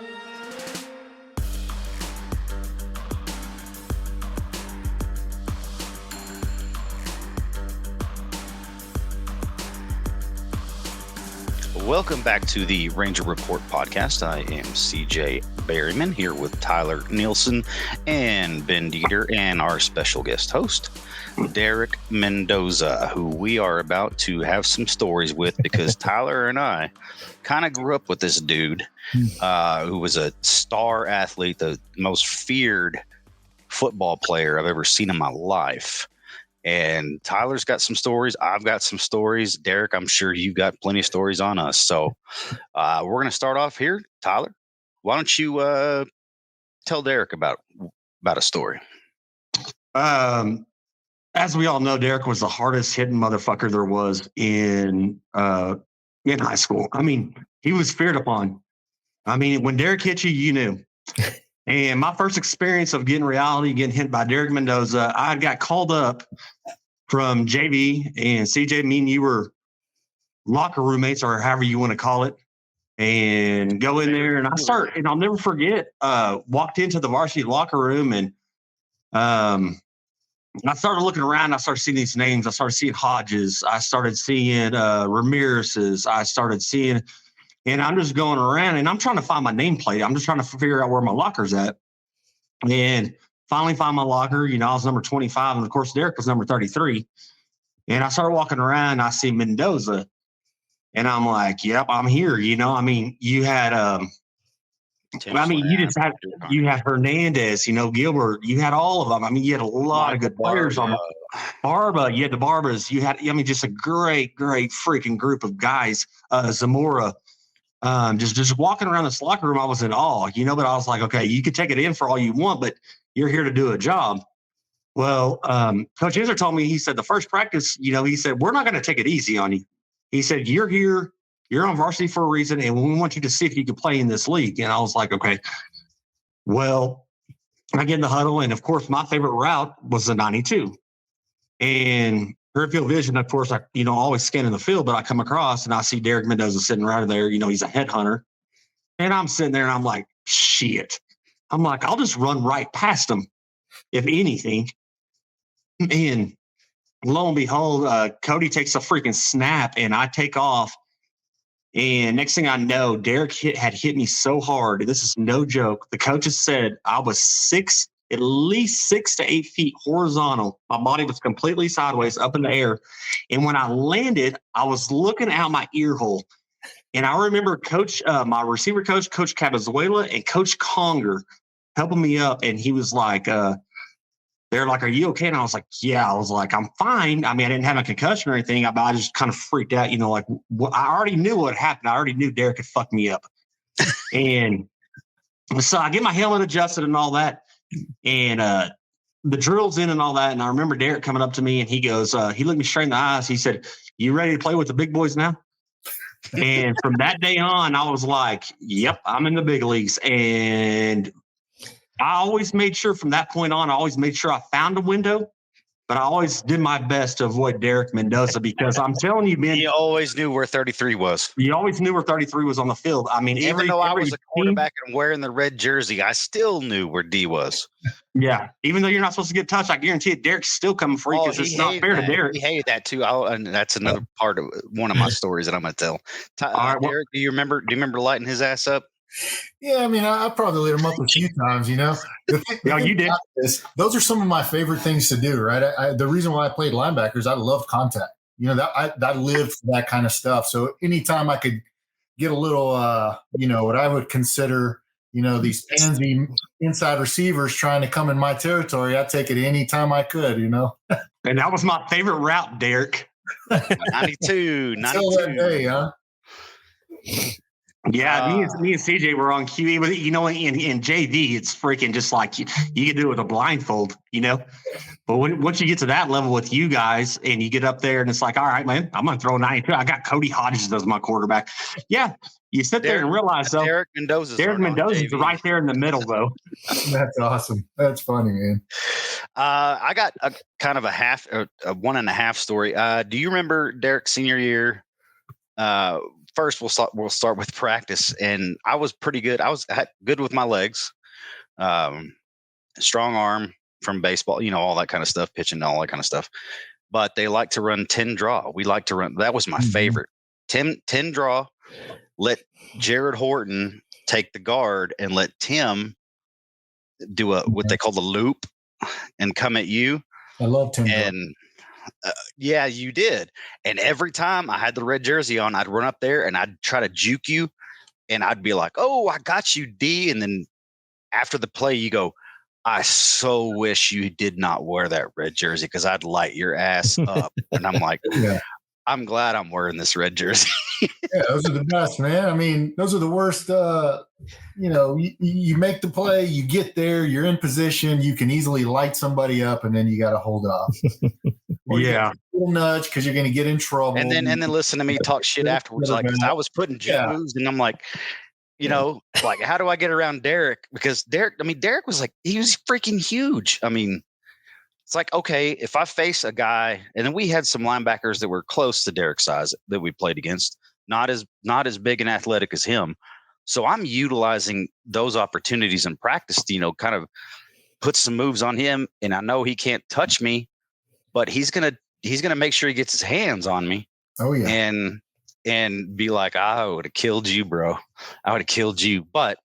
Welcome back to the Ranger Report podcast. I am CJ Berryman here with Tyler Nielsen and Ben Dieter and our special guest host, Derek Mendoza, who we are about to have some stories with because Tyler and I kind of grew up with this dude who was a star athlete, the most feared football player I've ever seen in my life. And Tyler's got some stories. I've got some stories. Derek, I'm sure you've got plenty of stories on us. So we're going to start off here. Tyler, why don't you tell Derek about a story? As we all know, Derek was the hardest hitting motherfucker there was in high school. I mean, he was feared upon. I mean, when Derek hit you, you knew. And my first experience of getting hit by Derek Mendoza, I got called up from JV and CJ. Me and you were locker roommates, or however you want to call it, and go in there. And I'll never forget, walked into the varsity locker room, and I started looking around. I started seeing these names. I started seeing Hodges. I started seeing Ramirez's. I started seeing. And I'm just going around and I'm trying to find my nameplate. I'm just trying to figure out where my locker's at. And finally find my locker. You know, I was number 25. And of course, Derek was number 33. And I started walking around and I see Mendoza. And I'm like, yep, I'm here. You know, I mean, you had, you had Hernandez, you know, Gilbert, you had all of them. I mean, you had a lot of good players on Barba. You had the Barbas. You had, just a great freaking group of guys. Zamora. Just walking around this locker room, I was in awe, but I was like, okay, you could take it in for all you want, but you're here to do a job. Well, Coach Inzer told me, he said, the first practice, he said, we're not going to take it easy on you. He said, you're here, you're on varsity for a reason, and we want you to see if you can play in this league. And I was like, okay. Well, I get in the huddle, and of course, my favorite route was the 92. And her field vision, of course, I always scanning the field, but I come across and I see Derek Mendoza sitting right there. He's a headhunter. And I'm sitting there and I'm like, shit. I'm like, I'll just run right past him, if anything. And lo and behold, Cody takes a freaking snap and I take off. And next thing I know, Derek had hit me so hard. This is no joke. The coaches said I was at least 6 to 8 feet horizontal. My body was completely sideways up in the air. And when I landed, I was looking out my ear hole. And I remember my receiver coach, Coach Cabazuela, and Coach Conger helping me up. And he was like, they're like, are you okay? And I was like, yeah. I was like, I'm fine. I mean, I didn't have a concussion or anything. I just kind of freaked out, I already knew what happened. I already knew Derek had fucked me up. And so I get my helmet adjusted and all that. And the drill's in and all that. And I remember Derek coming up to me and he goes, he looked me straight in the eyes. He said, you ready to play with the big boys now? And from that day on, I was like, yep, I'm in the big leagues. And I always made sure from that point on, I found a window, but I always did my best to avoid Derek Mendoza because I'm telling you, man. You always knew where 33 was. You always knew where 33 was on the field. I mean, even though I was a quarterback and wearing the red jersey, I still knew where D was. Yeah. Even though you're not supposed to get touched, I guarantee it, Derek's still coming for you because it's not fair to Derek. He hated that too. And that's another part of one of my stories that I'm going to tell. Right, Derek, do you remember lighting his ass up? Yeah, I mean, I probably lit him up a few times, Yeah, you did. Those are some of my favorite things to do, right? The reason why I played linebackers, I loved contact. I lived for that kind of stuff. So anytime I could get a little, what I would consider, these pansy inside receivers trying to come in my territory, I'd take it anytime I could, And that was my favorite route, Derek. 92. Until that day, huh? Yeah, me and CJ were on QE, but in JV, it's freaking just like you can do it with a blindfold, But once you get to that level with you guys and you get up there and it's like, all right, man, I'm going to throw 92. I got Cody Hodges as my quarterback. Yeah, You sit there and realize, though, Derek Mendoza's right there in the middle, though. That's awesome. That's funny, man. I got a kind of a 1.5 story. Do you remember Derek's senior year? First, we'll start with practice, and I was pretty good. I was good with my legs, strong arm from baseball, all that kind of stuff, pitching, all that kind of stuff. But they like to run 10 draw. We like to run. That was my favorite. 10 draw. Let Jared Horton take the guard and let Tim do what they call the loop and come at you. I love Tim. And yeah, you did. And every time I had the red jersey on, I'd run up there and I'd try to juke you. And I'd be like, "Oh, I got you, D." And then after the play, you go, "I so wish you did not wear that red jersey because I'd light your ass up." And I'm like, I'm glad I'm wearing this red jersey. Yeah, those are the best, man. I mean, those are the worst. You make the play, you get there, you're in position, you can easily light somebody up, and then you got to hold off. Yeah, little nudge because you're going to get in trouble. And then listen to me talk shit afterwards, like 'cause I was putting jet moves, and I'm like, like, how do I get around Derek? Because Derek was like, he was freaking huge. I mean, it's like, okay, if I face a guy, and then we had some linebackers that were close to Derek's size that we played against, not as big and athletic as him. So I'm utilizing those opportunities in practice to, kind of put some moves on him. And I know he can't touch me, but he's gonna make sure he gets his hands on me. Oh yeah. And be like, I would have killed you, bro. I would have killed you. But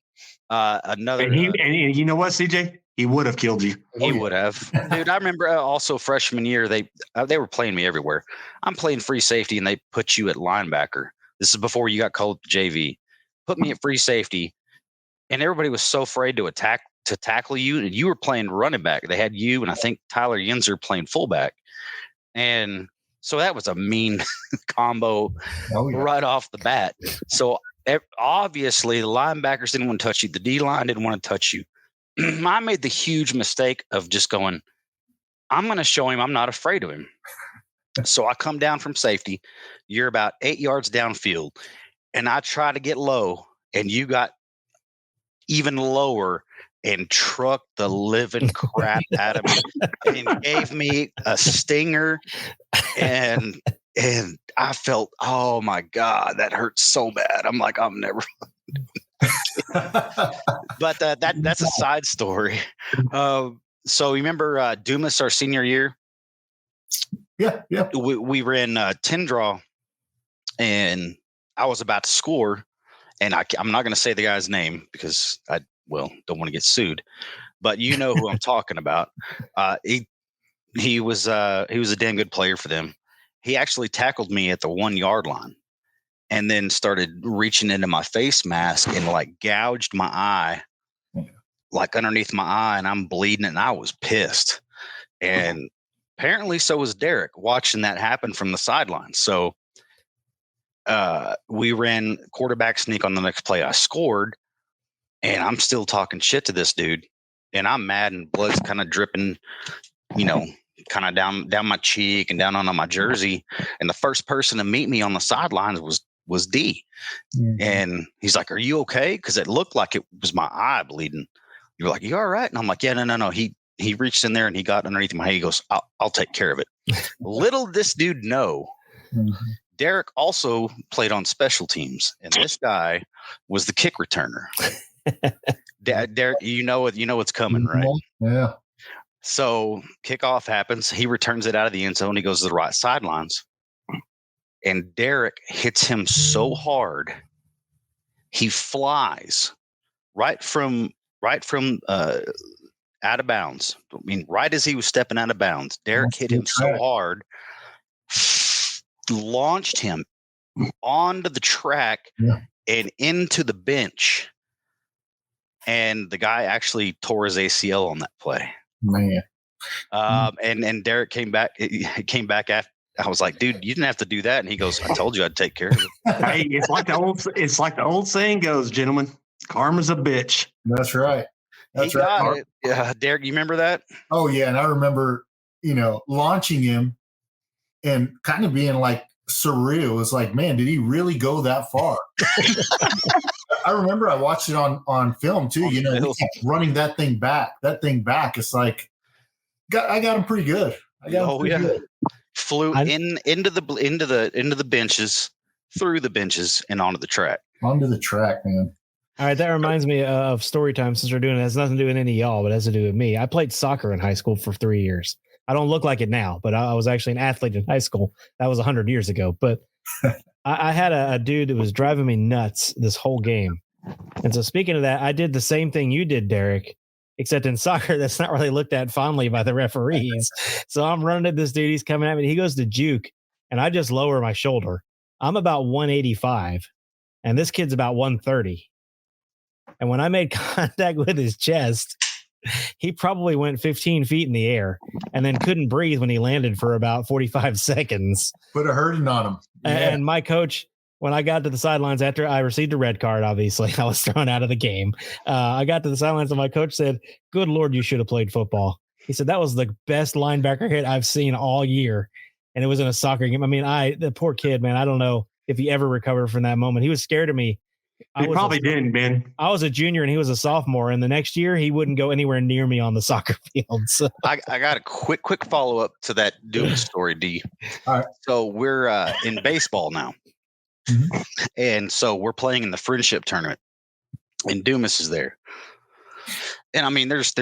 another. And you know what, CJ? He would have killed you. He would have. Dude, I remember also freshman year, they were playing me everywhere. I'm playing free safety, and they put you at linebacker. This is before you got called to JV. Put me at free safety, and everybody was so afraid to tackle you, and you were playing running back. They had you, and I think Tyler Yenser playing fullback. And so that was a mean combo right off the bat. So obviously the linebackers didn't want to touch you. The D-line didn't want to touch you. I made the huge mistake of just going, I'm going to show him I'm not afraid of him. So I come down from safety. You're about 8 yards downfield, and I try to get low, and you got even lower and trucked the living crap out of me and gave me a stinger. And I felt, oh my God, that hurt so bad. I'm like, I'm never. But that's a side story. So you remember Dumas our senior year? Yeah. We ran 10 draw, and I was about to score, and I'm not going to say the guy's name because I don't want to get sued, but you know who I'm talking about. He was a damn good player for them. He actually tackled me at the 1 yard line, and then started reaching into my face mask and like gouged my eye, like underneath my eye, and I'm bleeding, and I was pissed. And apparently so was Derek, watching that happen from the sidelines. So we ran quarterback sneak on the next play. I scored, and I'm still talking shit to this dude, and I'm mad, and blood's kind of dripping, kind of down my cheek and down on my jersey. And the first person to meet me on the sidelines was D. Mm-hmm. And he's like, "Are you okay?" Because it looked like it was my eye bleeding. You're like, "You all right?" And I'm like, "Yeah, no. He reached in there and he got underneath my head. He goes, I'll take care of it." Little this dude know, Derek also played on special teams, and this guy was the kick returner. Derek, you know what's coming, right? Yeah. So kickoff happens. He returns it out of the end zone. He goes to the right sidelines, and Derek hits him so hard, he flies right from out of bounds. I mean, right as he was stepping out of bounds, Derek hit him so hard, launched him onto the track and into the bench. And the guy actually tore his ACL on that play. Man. And Derek came back. He came back after. I was like, "Dude, you didn't have to do that." And he goes, "I told you I'd take care of it." Hey, it's like the old saying goes, gentlemen. Karma's a bitch. That's right. That's right. Yeah, Derek, you remember that? Oh yeah, and I remember, launching him and kind of being like surreal. It's like, man, did he really go that far? I remember I watched it on film too. You know, running that thing back. It's like, I got him pretty good. Good. Flew into the benches, through the benches, and onto the track. Onto the track, man. All right, that reminds me of story time. Since we're doing it, has nothing to do with any of y'all, but it has to do with me. I played soccer in high school for 3 years. I don't look like it now, but I was actually an athlete in high school. That was 100 years ago. But I had a dude that was driving me nuts this whole game. And so speaking of that, I did the same thing you did, Derek, except in soccer, that's not really looked at fondly by the referees. So I'm running at this dude. He's coming at me. He goes to juke, and I just lower my shoulder. I'm about 185, and this kid's about 130. And when I made contact with his chest, he probably went 15 feet in the air and then couldn't breathe when he landed for about 45 seconds. Put a hurting on him. Yeah. And my coach, when I got to the sidelines after I received a red card, obviously, I was thrown out of the game. I got to the sidelines and my coach said, "Good Lord, you should have played football." He said, "That was the best linebacker hit I've seen all year." And it was in a soccer game. I mean, the poor kid, man, I don't know if he ever recovered from that moment. He was scared of me. He probably didn't, man. I was a junior and he was a sophomore, and the next year he wouldn't go anywhere near me on the soccer field. So. I got a quick follow up to that Dumas story, D. All right. So we're in baseball now, and so we're playing in the friendship tournament, and Dumas is there, and I mean, there's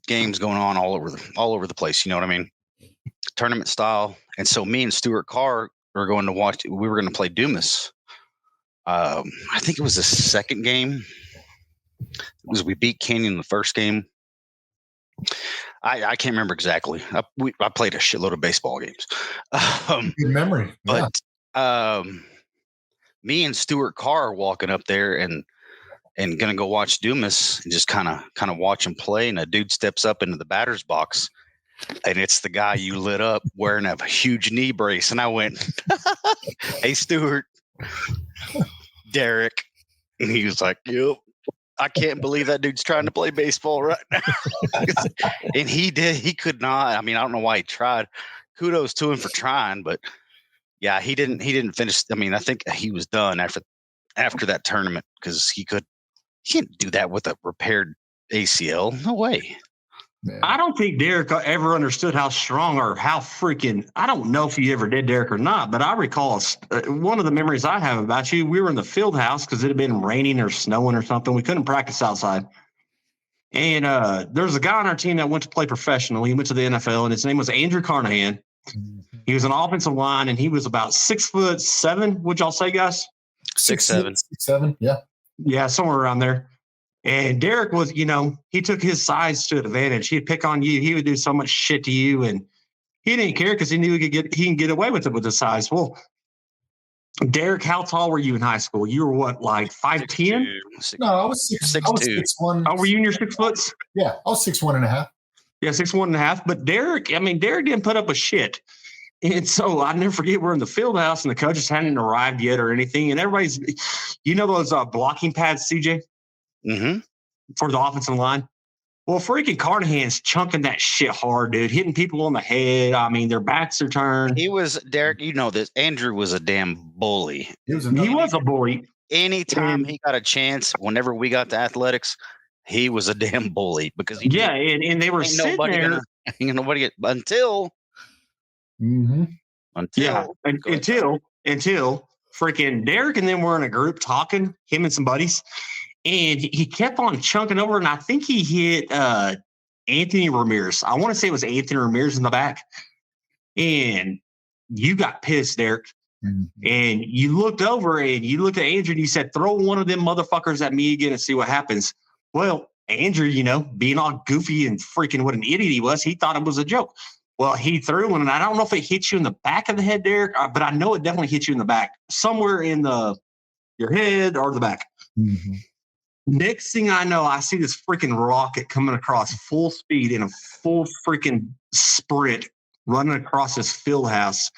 games going on all over the place. You know what I mean? Tournament style, and so me and Stuart Carr are going to watch. We were going to play Dumas. I think it was the second game. We beat Canyon the first game. I can't remember exactly. I played a shitload of baseball games. Good memory. Yeah. But me and Stuart Carr are walking up there and gonna go watch Dumas and just kind of watch him play. And a dude steps up into the batter's box, and it's the guy you lit up wearing a huge knee brace. And I went, "Hey, Stuart." Derek, and he was like, "Yep, I can't believe that dude's trying to play baseball right now." And he could not. I mean, I don't know why he tried. Kudos to him for trying, but yeah, he didn't finish. I mean, I think he was done after that tournament because he can't do that with a repaired ACL. No way. Man. I don't think Derek ever understood how strong or how freaking, I don't know if you ever did, Derek, or not, but I recall one of the memories I have about you, we were in the field house because it had been raining or snowing or something. We couldn't practice outside. And there's a guy on our team that went to play professional. He went to the NFL, and his name was Andrew Carnahan. He was an offensive line, and he was about 6'7". Would y'all say, guys? 6'7". 6'7", yeah. Yeah, somewhere around there. And Derek was, he took his size to advantage. He'd pick on you. He would do so much shit to you, and he didn't care because he knew he can get away with it with his size. Well, Derek, how tall were you in high school? You were what, like 5'10"? No, I was 6'1". Oh, were you in your 6 foot? Yeah, I was 6'1.5". Yeah, 6'1.5". But Derek didn't put up with shit. And so I never forget, we're in the field house and the coaches hadn't arrived yet or anything. And everybody's, those blocking pads, CJ? Mm-hmm. For the offensive line. Well, freaking Carnahan's chunking that shit hard, dude, hitting people on the head. I mean, their backs are turned. He was, Derek, you know this. Andrew was a damn bully. He was a bully. Anytime he got a chance, whenever we got to athletics, he was a damn bully because and they were sitting there. Until freaking Derek and them were in a group talking, him and some buddies. And he kept on chunking over, and I think he hit Anthony Ramirez. I want to say it was Anthony Ramirez in the back. And you got pissed, Derek. Mm-hmm. And you looked over, and you looked at Andrew, and you said, "Throw one of them motherfuckers at me again and see what happens." Well, Andrew, being all goofy and freaking what an idiot he was, he thought it was a joke. Well, he threw one, and I don't know if it hit you in the back of the head, Derek, but I know it definitely hit you in the back, somewhere in your head or the back. Mm-hmm. Next thing I know, I see this freaking rocket coming across full speed in a full freaking sprint running across this field house.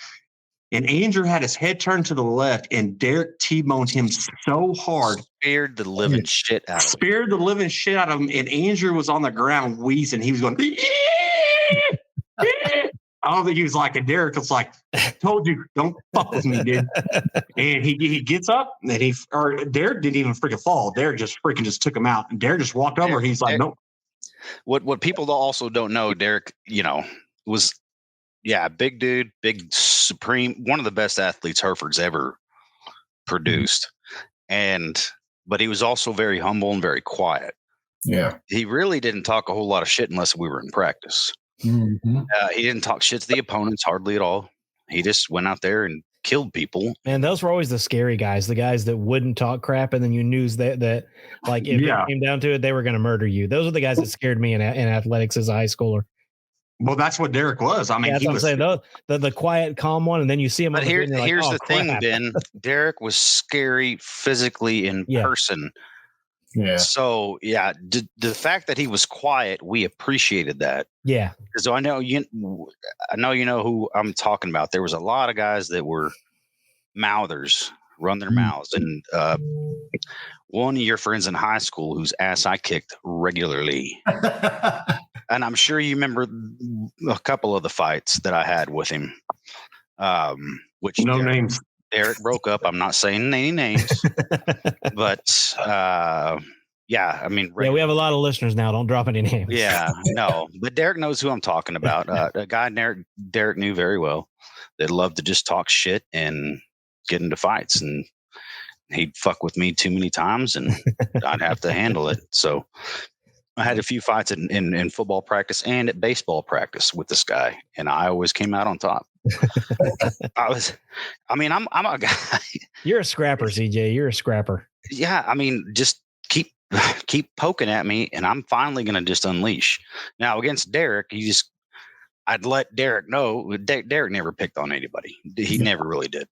And Andrew had his head turned to the left, and Derek T-boned him so hard. Scared the living shit out of him. And Andrew was on the ground wheezing. He was going, I don't think he was like, and Derek was like, told you, don't fuck with me, dude. And he gets up and Derek didn't even freaking fall. Derek just took him out. And Derek just walked over. He's like, nope. What people also don't know, Derek, was big dude, big supreme, one of the best athletes Hereford's ever produced. But he was also very humble and very quiet. Yeah. He really didn't talk a whole lot of shit unless we were in practice. Mm-hmm. He didn't talk shit to the opponents hardly at all. He just went out there and killed people. And those were always the scary guys, the guys that wouldn't talk crap, and then you knew that like if it came down to it, they were going to murder you. Those are the guys that scared me in athletics as a high schooler. Well, that's what Derek was. I mean, that's what I'm saying. The quiet, calm one, and then you see him. But here's the thing, Ben. Derek was scary physically in person. Yeah. So the fact that he was quiet, we appreciated that. Yeah. So I know you know who I'm talking about. There was a lot of guys that were mouthers, run their mouths, and one of your friends in high school whose ass I kicked regularly, and I'm sure you remember a couple of the fights that I had with him. Which no names. Derek broke up. I'm not saying any names, but I mean, we have a lot of listeners now. Don't drop any names. Yeah, no, but Derek knows who I'm talking about. A guy Derek knew very well that loved to just talk shit and get into fights, and he'd fuck with me too many times, and I'd have to handle it. So I had a few fights in football practice and at baseball practice with this guy, and I always came out on top. I'm a guy. You're a scrapper, CJ. You're a scrapper. Yeah, I mean, just keep poking at me, and I'm finally going to just unleash. Now against Derek, I'd let Derek know. Derek never picked on anybody. He never really did,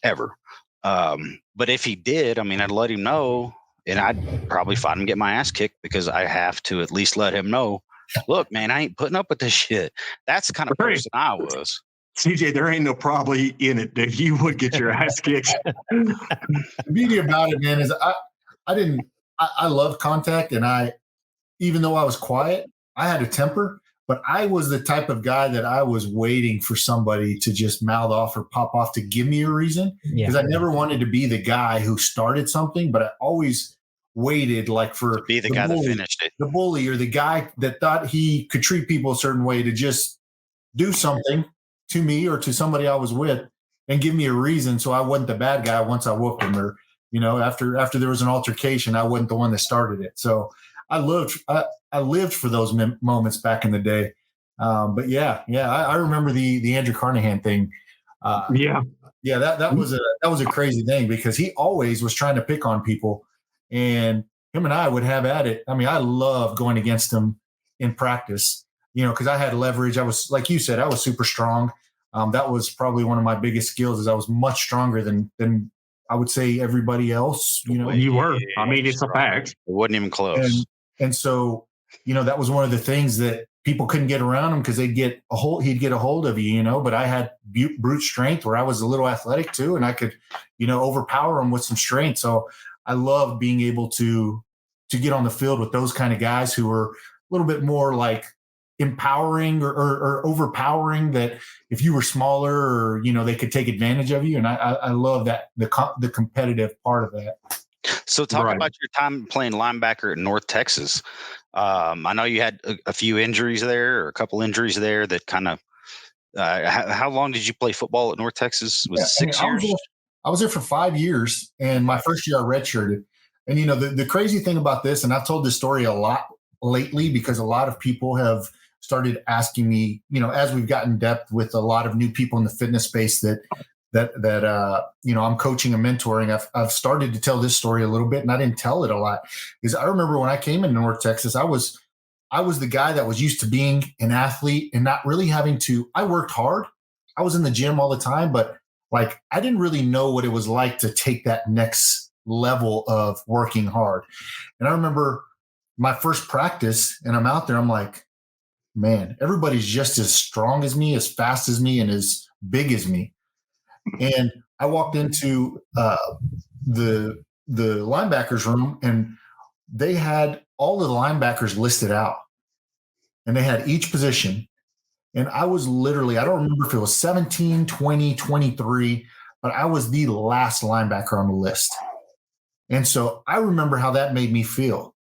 ever. But if he did, I mean, I'd let him know, and I'd probably fight him and get my ass kicked, because I have to at least let him know, look, man, I ain't putting up with this shit. That's the kind of person I was. CJ, there ain't no probably in it that you would get your ass kicked. The beauty about it, man, is I love contact, and even though I was quiet, I had a temper, but I was the type of guy that I was waiting for somebody to just mouth off or pop off to give me a reason, because I never wanted to be the guy who started something, but I always waited for be the guy that finished it, the bully, or the guy that thought he could treat people a certain way, to just do something to me or to somebody I was with and give me a reason, so I wasn't the bad guy once I whooped him, or after there was an altercation, I wasn't the one that started it. So I lived for those moments back in the day. But I remember the Andrew Carnahan thing. That was a crazy thing, because he always was trying to pick on people, and him and I would have at it. I mean, I loved going against him in practice, because I had leverage. I was, like you said, I was super strong. That was probably one of my biggest skills, is I was much stronger than I would say everybody else. You were. I mean, it's a fact. It wasn't even close. And so, that was one of the things that people couldn't get around him, because he'd get a hold of you, but I had brute strength, where I was a little athletic too, and I could, overpower him with some strength. So I loved being able to get on the field with those kind of guys who were a little bit more like empowering or overpowering, that if you were smaller, or, they could take advantage of you. And I love that, the competitive part of that. So talk about your time playing linebacker at North Texas. I know you had a few injuries there, or a couple injuries there that kind of, how long did you play football at North Texas? Was it 6 years? I was there for 5 years, and my first year I redshirted. And, the crazy thing about this, and I've told this story a lot lately, because a lot of people have started asking me, as we've gotten depth with a lot of new people in the fitness space that I'm coaching and mentoring. I've started to tell this story a little bit, and I didn't tell it a lot, because I remember when I came into North Texas, I was the guy that was used to being an athlete and not really having to. I worked hard. I was in the gym all the time, but I didn't really know what it was like to take that next level of working hard. And I remember my first practice, and I'm out there, I'm like, man, everybody's just as strong as me, as fast as me, and as big as me. And I walked into the linebackers room, and they had all of the linebackers listed out, and they had each position. And I was literally, I don't remember if it was 17, 20, 23, but I was the last linebacker on the list. And so I remember how that made me feel.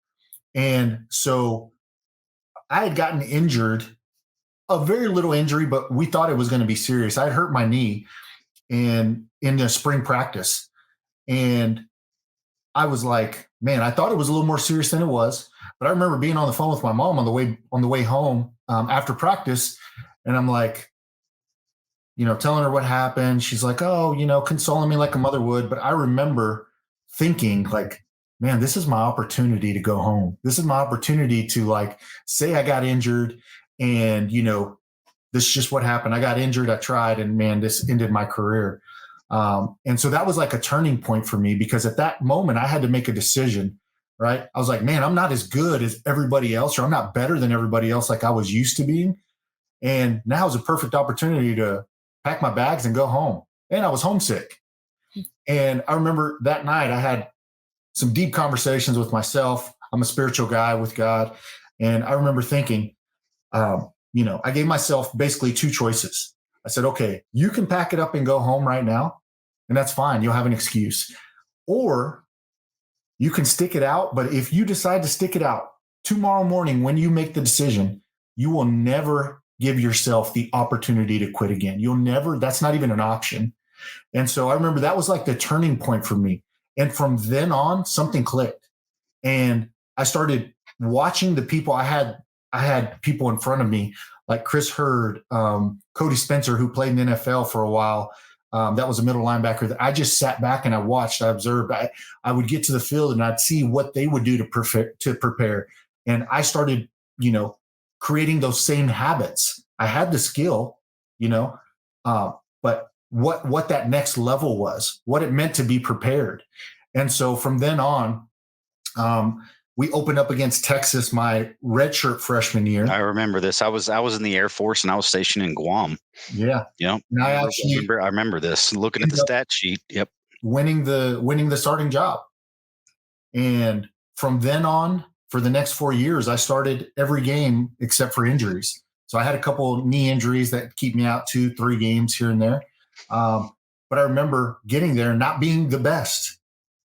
And so I had gotten injured, a very little injury, but we thought it was going to be serious. I had hurt my knee in the spring practice. And I was like, man, I thought it was a little more serious than it was. But I remember being on the phone with my mom on the way home after practice. And I'm like, telling her what happened. She's like, oh, consoling me like a mother would. But I remember thinking like, man, this is my opportunity to go home. This is my opportunity to like say I got injured and, this is just what happened. I got injured. I tried and man, this ended my career. And so that was like a turning point for me because at that moment I had to make a decision, right? I was like, man, I'm not as good as everybody else, or I'm not better than everybody else like I was used to being. And now is a perfect opportunity to pack my bags and go home. And I was homesick. And I remember that night I had some deep conversations with myself. I'm a spiritual guy with God. And I remember thinking, I gave myself basically two choices. I said, okay, you can pack it up and go home right now, and that's fine. You'll have an excuse. Or you can stick it out. But if you decide to stick it out tomorrow morning, when you make the decision, you will never give yourself the opportunity to quit again. That's not even an option. And so I remember that was like the turning point for me. And from then on, something clicked. And I started watching the people I had people in front of me, like Chris Hurd, Cody Spencer, who played in the NFL for a while. That was a middle linebacker that I just sat back and I watched, I observed. I would get to the field and I'd see what they would do to prepare. And I started, creating those same habits. I had the skill, but what that next level was, what it meant to be prepared. And so from then on, we opened up against Texas my redshirt freshman year. I remember this. I was in the Air Force and I was stationed in Guam. Yeah. And I remember this. Looking at the stat sheet. Yep. Winning the starting job. And from then on, for the next 4 years, I started every game except for injuries. So I had a couple of knee injuries that keep me out 2-3 games here and there. But I remember getting there and not being the best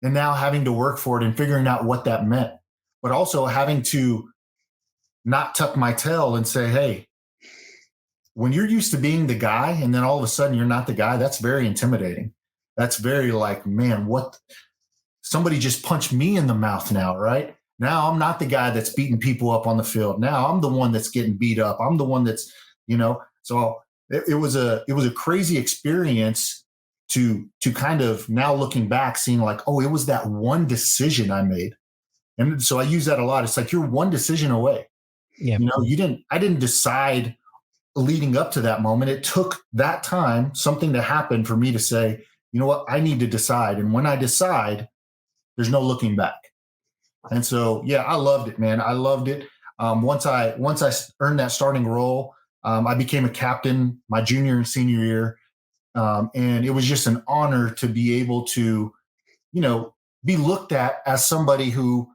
and now having to work for it and figuring out what that meant, but also having to not tuck my tail and say, hey, when you're used to being the guy and then all of a sudden you're not the guy, that's very intimidating. That's very like, man, what? Somebody just punched me in the mouth now, right? Now I'm not the guy that's beating people up on the field. Now I'm the one that's getting beat up. I'm the one that's, so it was a crazy experience to kind of now looking back, seeing like, oh, it was that one decision I made. And so I use that a lot. It's like you're one decision away. Yeah. I didn't decide leading up to that moment. It took that time, something to happen for me to say, you know what, I need to decide. And when I decide, there's no looking back. And so, yeah, I loved it, man. I loved it. Once I earned that starting role, I became a captain my junior and senior year. And it was just an honor to be able to, be looked at as somebody who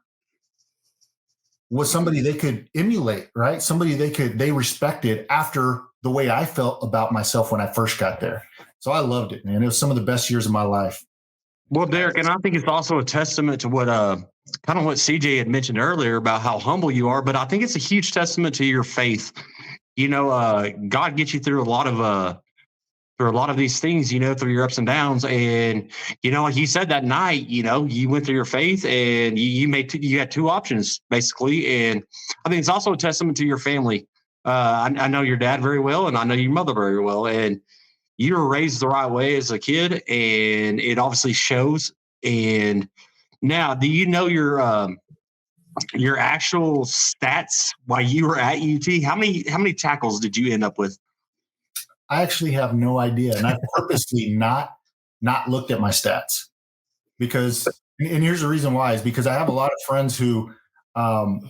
was somebody they could emulate, right? Somebody they respected after the way I felt about myself when I first got there. So I loved it, man. It was some of the best years of my life. Well, Derek, and I think it's also a testament to what kind of what CJ had mentioned earlier about how humble you are, but I think it's a huge testament to your faith. God gets you through a lot of these things, through your ups and downs. And, like you said that night, you went through your faith and you had two options basically. And I think it's also a testament to your family. I know your dad very well, and I know your mother very well. And you were raised the right way as a kid, and it obviously shows. And now, do you know your actual stats while you were at UT? How many tackles did you end up with? I actually have no idea, and I've purposely not looked at my stats because, and here's the reason why, is because I have a lot of friends who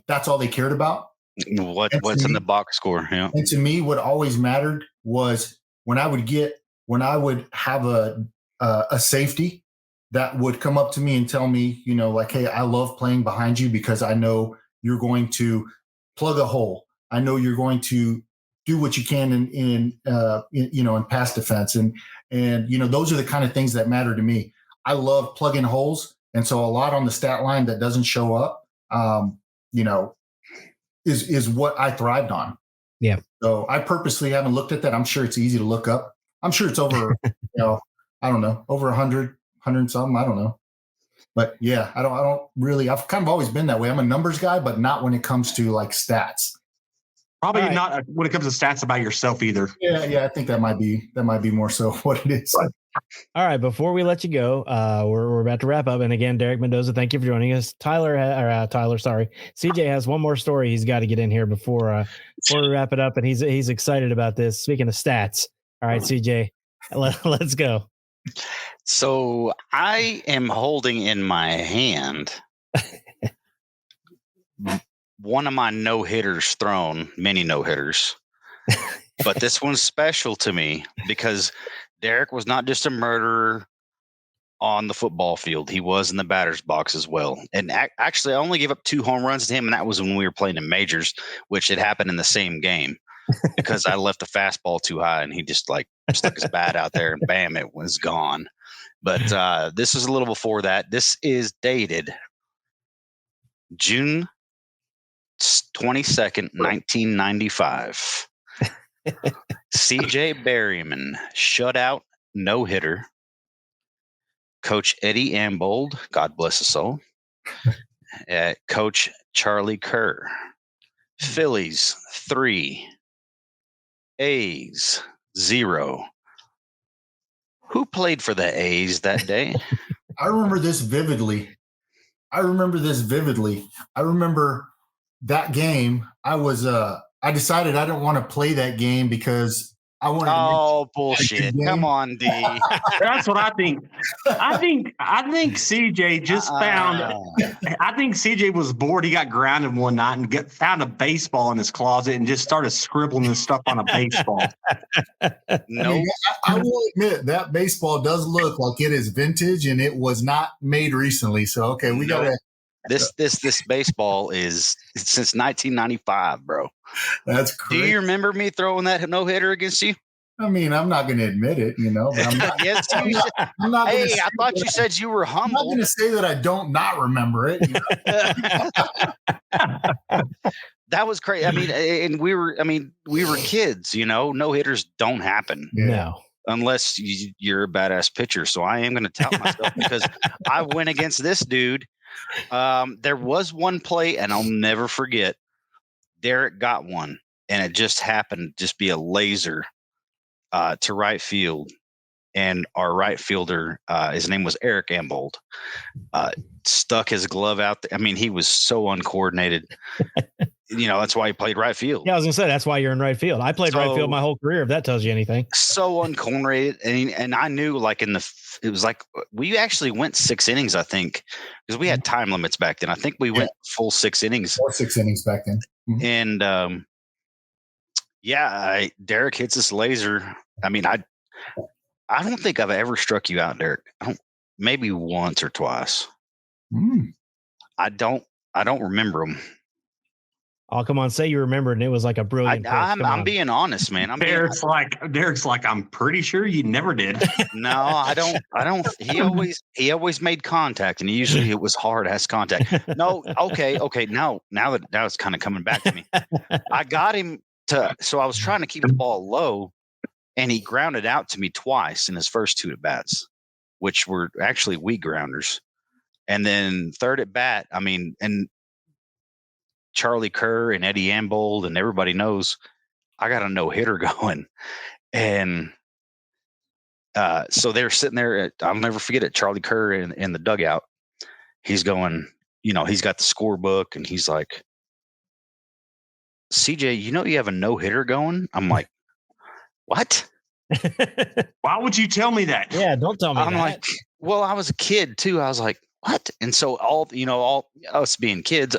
that's all they cared about. What's in the box score? Yeah. And to me, what always mattered was when I would have a safety that would come up to me and tell me, like, hey, I love playing behind you because I know you're going to plug a hole. I know you're going to do what you can in pass defense. And those are the kind of things that matter to me. I love plugging holes. And so a lot on the stat line that doesn't show up, is what I thrived on. Yeah. So I purposely haven't looked at that. I'm sure it's easy to look up. I'm sure it's over, I don't know, over 100 something. I don't know. But yeah, I don't really, I've kind of always been that way. I'm a numbers guy, but not when it comes to like stats. Probably not when it comes to stats about yourself either. Yeah. I think that might be more so what it is. All right. Before we let you go, we're about to wrap up. And again, Derek Mendoza, thank you for joining us. CJ has one more story he's got to get in here before we wrap it up. And he's excited about this. Speaking of stats. All right, CJ, let's go. So I am holding in my hand one of my no-hitters thrown, many no-hitters. But this one's special to me because Derek was not just a murderer on the football field. He was in the batter's box as well. And actually, I only gave up 2 home runs to him, and that was when we were playing in majors, which had happened in the same game because I left the fastball too high, and he just like stuck his bat out there, and bam, it was gone. But this is a little before that. This is dated June 22nd, 1995. CJ Berryman, shutout, no-hitter. Coach Eddie Ambold, God bless his soul. Coach Charlie Kerr. Phillies, 3. A's, 0. Who played for the A's that day? I remember this vividly. I remember that game. I decided I didn't want to play that game because I wanted to bullshit. Come on, D. That's what I think. I think CJ just found I think CJ was bored. He got grounded one night and found a baseball in his closet and just started scribbling this stuff on a baseball. No. I will admit that baseball does look like it is vintage and it was not made recently. So okay, we gotta This baseball is since 1995, bro. That's crazy. Do you remember me throwing that no-hitter against you? I mean, I'm not going to admit it, but I'm not. Yes, I'm not. Hey, I thought you said you were humble. I'm not going to say that I don't not remember it. That was crazy. I mean, and we were kids. No-hitters don't happen. No. Unless you're a badass pitcher. So I am going to tout myself because I went against this dude. There was one play, and I'll never forget. Derek got one, and it just happened to just be a laser to right field. And our right fielder, his name was Eric Ambold, stuck his glove out there. I mean, he was so uncoordinated. That's why he played right field. Yeah, I was gonna say that's why you're in right field. I played right field my whole career. If that tells you anything. So uncoordinated, and I knew it was like we actually went 6 innings, I think, because we had time limits back then. I think we went full 6 innings. 6 innings back then. Mm-hmm. And Derek hits this laser. I mean, I don't think I've ever struck you out, Derek. Maybe once or twice. I don't remember them. Oh, come on, say you remember, and it was like a brilliant. I'm being honest, man. Derek's like, I'm pretty sure you never did. No, I don't. He always made contact, and usually it was hard ass contact. No, okay. Now it's kind of coming back to me. I got him so I was trying to keep the ball low, and he grounded out to me twice in his first 2 at bats, which were actually weak grounders. And then third at bat, and Charlie Kerr and Eddie Ambold and everybody knows I got a no-hitter going. And so they're sitting there. I'll never forget it. Charlie Kerr in the dugout. He's going, he's got the scorebook and he's like, CJ, you have a no-hitter going? I'm like, what? Why would you tell me that? Yeah, don't tell me I'm that. like, well, I was a kid too. I was like, what? And so all us being kids,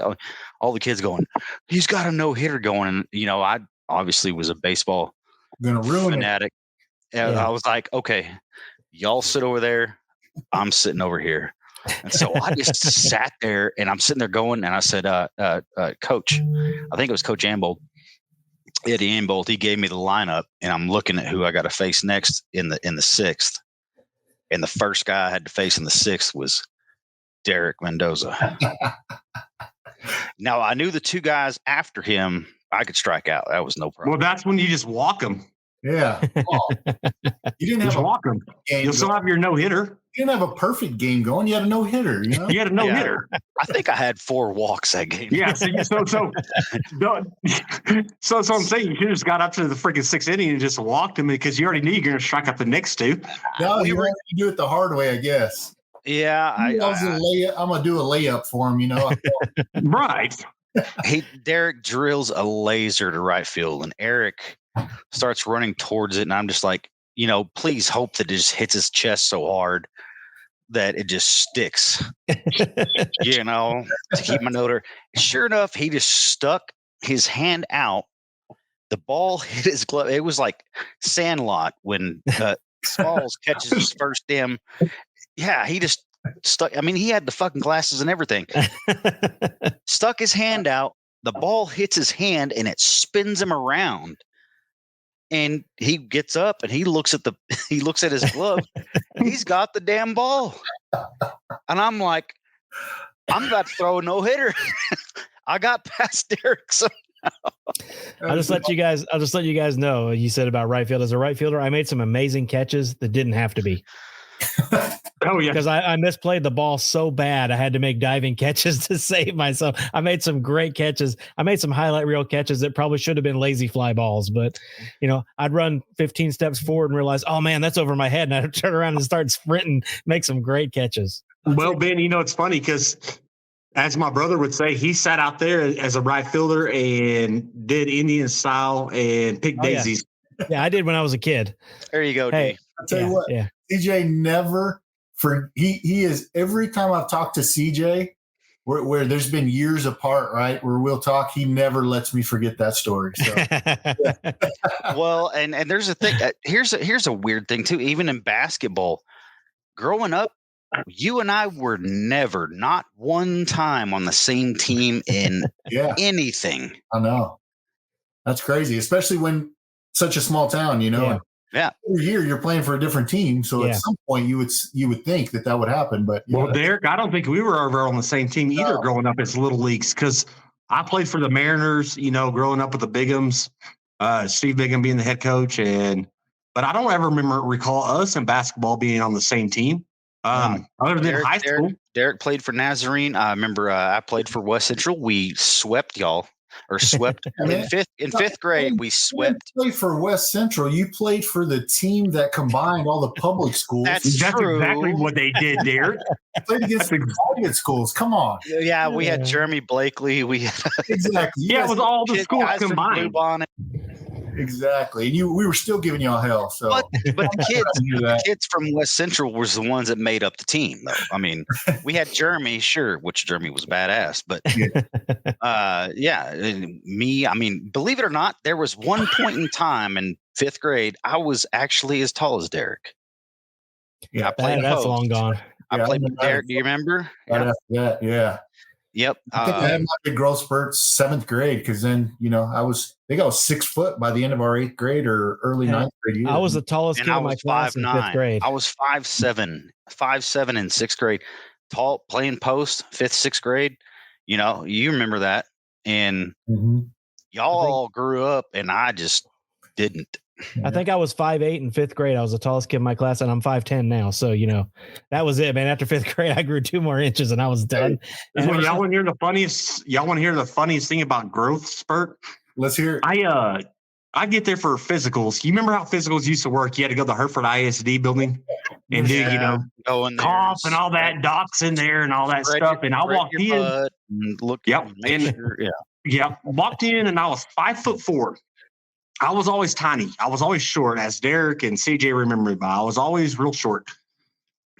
all the kids going, he's got a no-hitter going. And, I obviously was a baseball fanatic. And I was like, okay, y'all sit over there. I'm sitting over here. And so I just sat there and I'm sitting there going, and I said, Coach, I think it was Coach Ambold. Eddie Inbolt, he gave me the lineup, and I'm looking at who I got to face next in the sixth. And the first guy I had to face in the sixth was Derek Mendoza. Now, I knew the two guys after him, I could strike out. That was no problem. Well, that's when you just walk them. Yeah. Oh. You didn't have Just walk them. You'll still have your no-hitter. You didn't have a perfect game going. You had a no-hitter, you know? You had a no-hitter. I think I had 4 walks that game. Yeah, so I'm saying you should have just got up to the freaking 6th inning and just walked him because you already knew you're going to strike out the next 2. No, you do it the hard way, I guess. Yeah, I'm gonna do a layup for him, you know. Right. Derek drills a laser to right field, and Eric starts running towards it, and I'm just like, please hope that it just hits his chest so hard that it just sticks. To keep my noter. Sure enough, he just stuck his hand out. The ball hit his glove. It was like Sandlot when Smalls catches his first damn. Yeah, he just stuck. I mean, he had the fucking glasses and everything. Stuck his hand out. The ball hits his hand and it spins him around. And he gets up and he looks at his glove. He's got the damn ball. And I'm like, I'm about to throw a no-hitter. I got past Derek somehow. I'll just let you guys know. You said about right field. As a right fielder, I made some amazing catches that didn't have to be. Oh yeah, because I misplayed the ball so bad I had to make diving catches to save myself. I made some great catches. I made some highlight reel catches that probably should have been lazy fly balls, but I'd run 15 steps forward and realize, oh man, that's over my head, and I'd turn around and start sprinting, make some great catches. Well, Ben, it's funny because as my brother would say, he sat out there as a right fielder and did Indian style and picked daisies. Yeah, I did when I was a kid. There you go, hey, I'll tell you what. Yeah. CJ never he is every time I've talked to CJ where there's been years apart, right? Where we'll talk, he never lets me forget that story. So well, and there's a thing. Here's a weird thing too. Even in basketball, growing up, you and I were never, not one time, on the same team in anything. I know. That's crazy, especially when such a small town, Yeah. Every year you're playing for a different team, so at some point you would think that would happen. But Derek, I don't think we were ever on the same team either growing up as little leagues because I played for the Mariners. Growing up with the Bighams, Steve Bigham being the head coach, but I don't ever recall us in basketball being on the same team. Other than high school, Derek played for Nazarene. I remember I played for West Central. We swept y'all. Or swept in fifth grade. We swept. You played for West Central. You played for the team that combined all the public schools. That's true. Exactly what they did, Derek. Played against the private schools. Come on. Yeah, we had Jeremy Blakely. We had exactly. It was all the schools combined. Exactly. And we were still giving y'all hell. So, but the kids from West Central was the ones that made up the team, though. I mean, we had Jeremy, sure, which Jeremy was badass, but me. I mean, believe it or not, there was one point in time in 5th grade I was actually as tall as Derek. Yeah, I played that's long gone. I played with Derek. Do you remember? Right after that, yeah. Yep. I think I had my big growth spurts 7th grade because then, I think I was 6 foot by the end of our 8th grade or early 9th grade year. I was the tallest kid in my class in 5th grade. I was 5'7" in 6th grade. Tall, playing post, 5th, 6th grade. You remember that. And y'all all grew up and I just didn't. I think I was 5'8" in 5th grade. I was the tallest kid in my class, and I'm 5'10" now. So, that was it, man. After 5th grade, I grew 2 more inches and I was done. Y'all want to hear the funniest thing about growth spurt? Let's hear it. I get there for physicals. You remember how physicals used to work? You had to go to the Herdford ISD building and do, go in there, cough and all that, docs in there and all that stuff. And I walked in. Walked in and I was 5'4". I was always tiny. I was always short, as Derek and CJ remember, but I was always real short.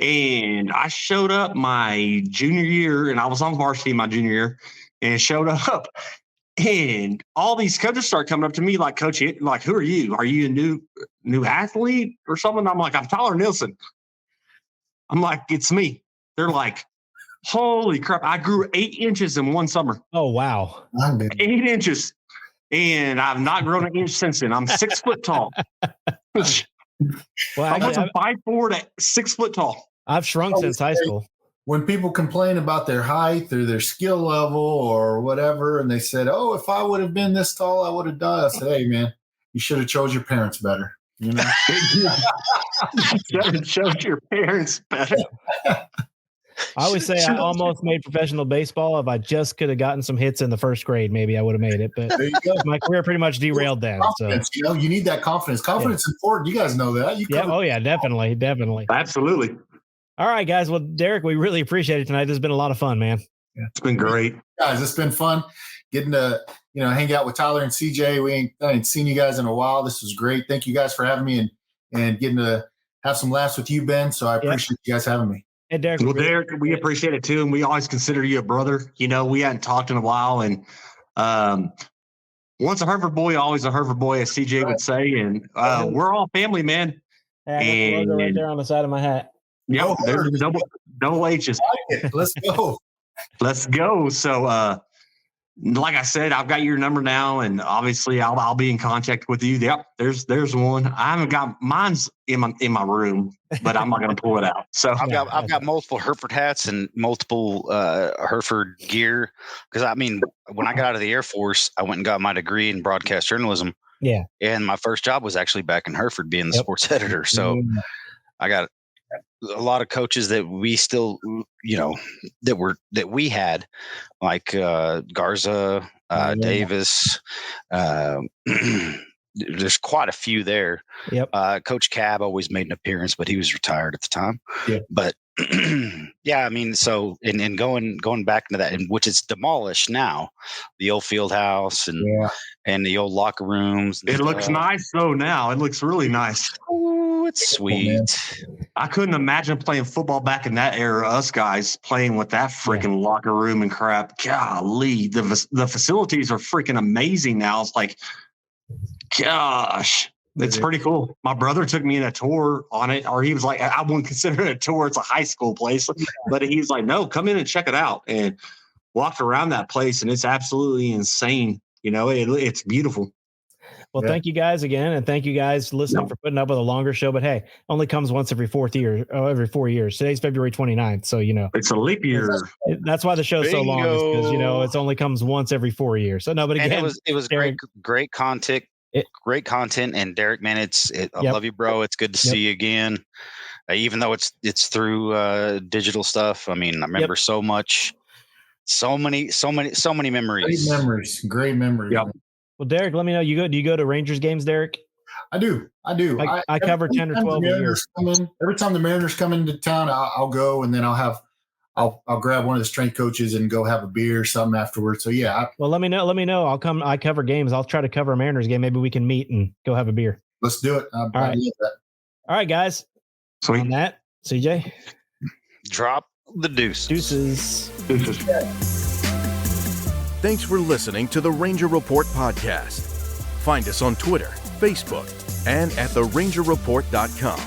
And I showed up my junior year, and I was on varsity my junior year, and showed up. And all these coaches start coming up to me like, Coach, like, who are you? Are you a new athlete or something? I'm like, I'm Tyler Nielsen. I'm like, it's me. They're like, holy crap. I grew 8 inches in one summer. Oh, wow. 8 inches. and I've not grown an inch since then. I'm 6 foot tall. Well, I went actually, from 5'4" to 6 foot tall. I've shrunk since high school. When people complain about their height or their skill level or whatever, and they said, "Oh, if I would have been this tall, I would have done," I said, "Hey, man, you should have chose your parents better." You know, should have chose your parents better. I always say I almost made professional baseball. If I just could have gotten some hits in the first grade, maybe I would have made it. But there you go. my career pretty much derailed then. So You know, you need that confidence. Confidence is important. You guys know that. Oh yeah, definitely. Absolutely. All right, guys. Well, Derek, we really appreciate it tonight. This has been a lot of fun, man. Yeah. It's been great. Guys, it's been fun getting to, hang out with Tyler and CJ. I ain't seen you guys in a while. This was great. Thank you guys for having me and getting to have some laughs with you, Ben. So I appreciate you guys having me. Hey, Derek. Well, Derek, we appreciate it too. And we always consider you a brother. We hadn't talked in a while. And once a Herdford boy, always a Herdford boy, as CJ would say. And we're all family, man. Hey, I got the logo right there on the side of my hat. Yeah, there's double H's. Let's go. Let's go. So, like I said, I've got your number now, and obviously I'll be in contact with you. Yep, there's one. I haven't got mine's in my room, but I'm not going to pull it out. So I've got multiple Hereford hats and multiple Hereford gear because when I got out of the Air Force, I went and got my degree in broadcast journalism. Yeah, and my first job was actually back in Hereford, being the sports editor. So I got a lot of coaches that we still, that we had, like Garza, Davis. There's quite a few there. Yep. Coach Cab always made an appearance, but he was retired at the time. Yeah. But yeah, so and going back into that, and which is demolished now, the old field house and the old locker rooms. It looks nice though now. It looks really nice. Oh, it's sweet. I couldn't imagine playing football back in that era. Us guys playing with that freaking locker room and crap. Golly, the facilities are freaking amazing now. It's like, gosh, it's pretty cool. My brother took me in a tour on it, or he was like, I wouldn't consider it a tour. It's a high school place, but he's like, no, come in and check it out. And walked around that place, and it's absolutely insane. It's beautiful. Well, thank you guys again, and thank you guys listening for putting up with a longer show. But hey, only comes once every 4 years. Today's February 29th, so it's a leap year. That's why the show's so long, because it's only comes once every 4 years. So no, but again, and it was Derek, great content. Great content, and Derek, man, I love you, bro. It's good to see you again, even though it's through digital stuff. I remember so much, so many memories. Great memories. Yep. Well, Derek, let me know. Do you go to Rangers games, Derek? I do. I cover 10 or 12 a year. Every time the Mariners come into town, I'll go, and then I'll grab one of the strength coaches and go have a beer or something afterwards. So yeah. Well, let me know. I'll come. I cover games. I'll try to cover a Mariners game. Maybe we can meet and go have a beer. Let's do it. All right. All right, guys. Sweet. On that, CJ, drop the deuce. Deuces. Thanks for listening to the Ranger Report podcast. Find us on Twitter, Facebook, and at therangerreport.com.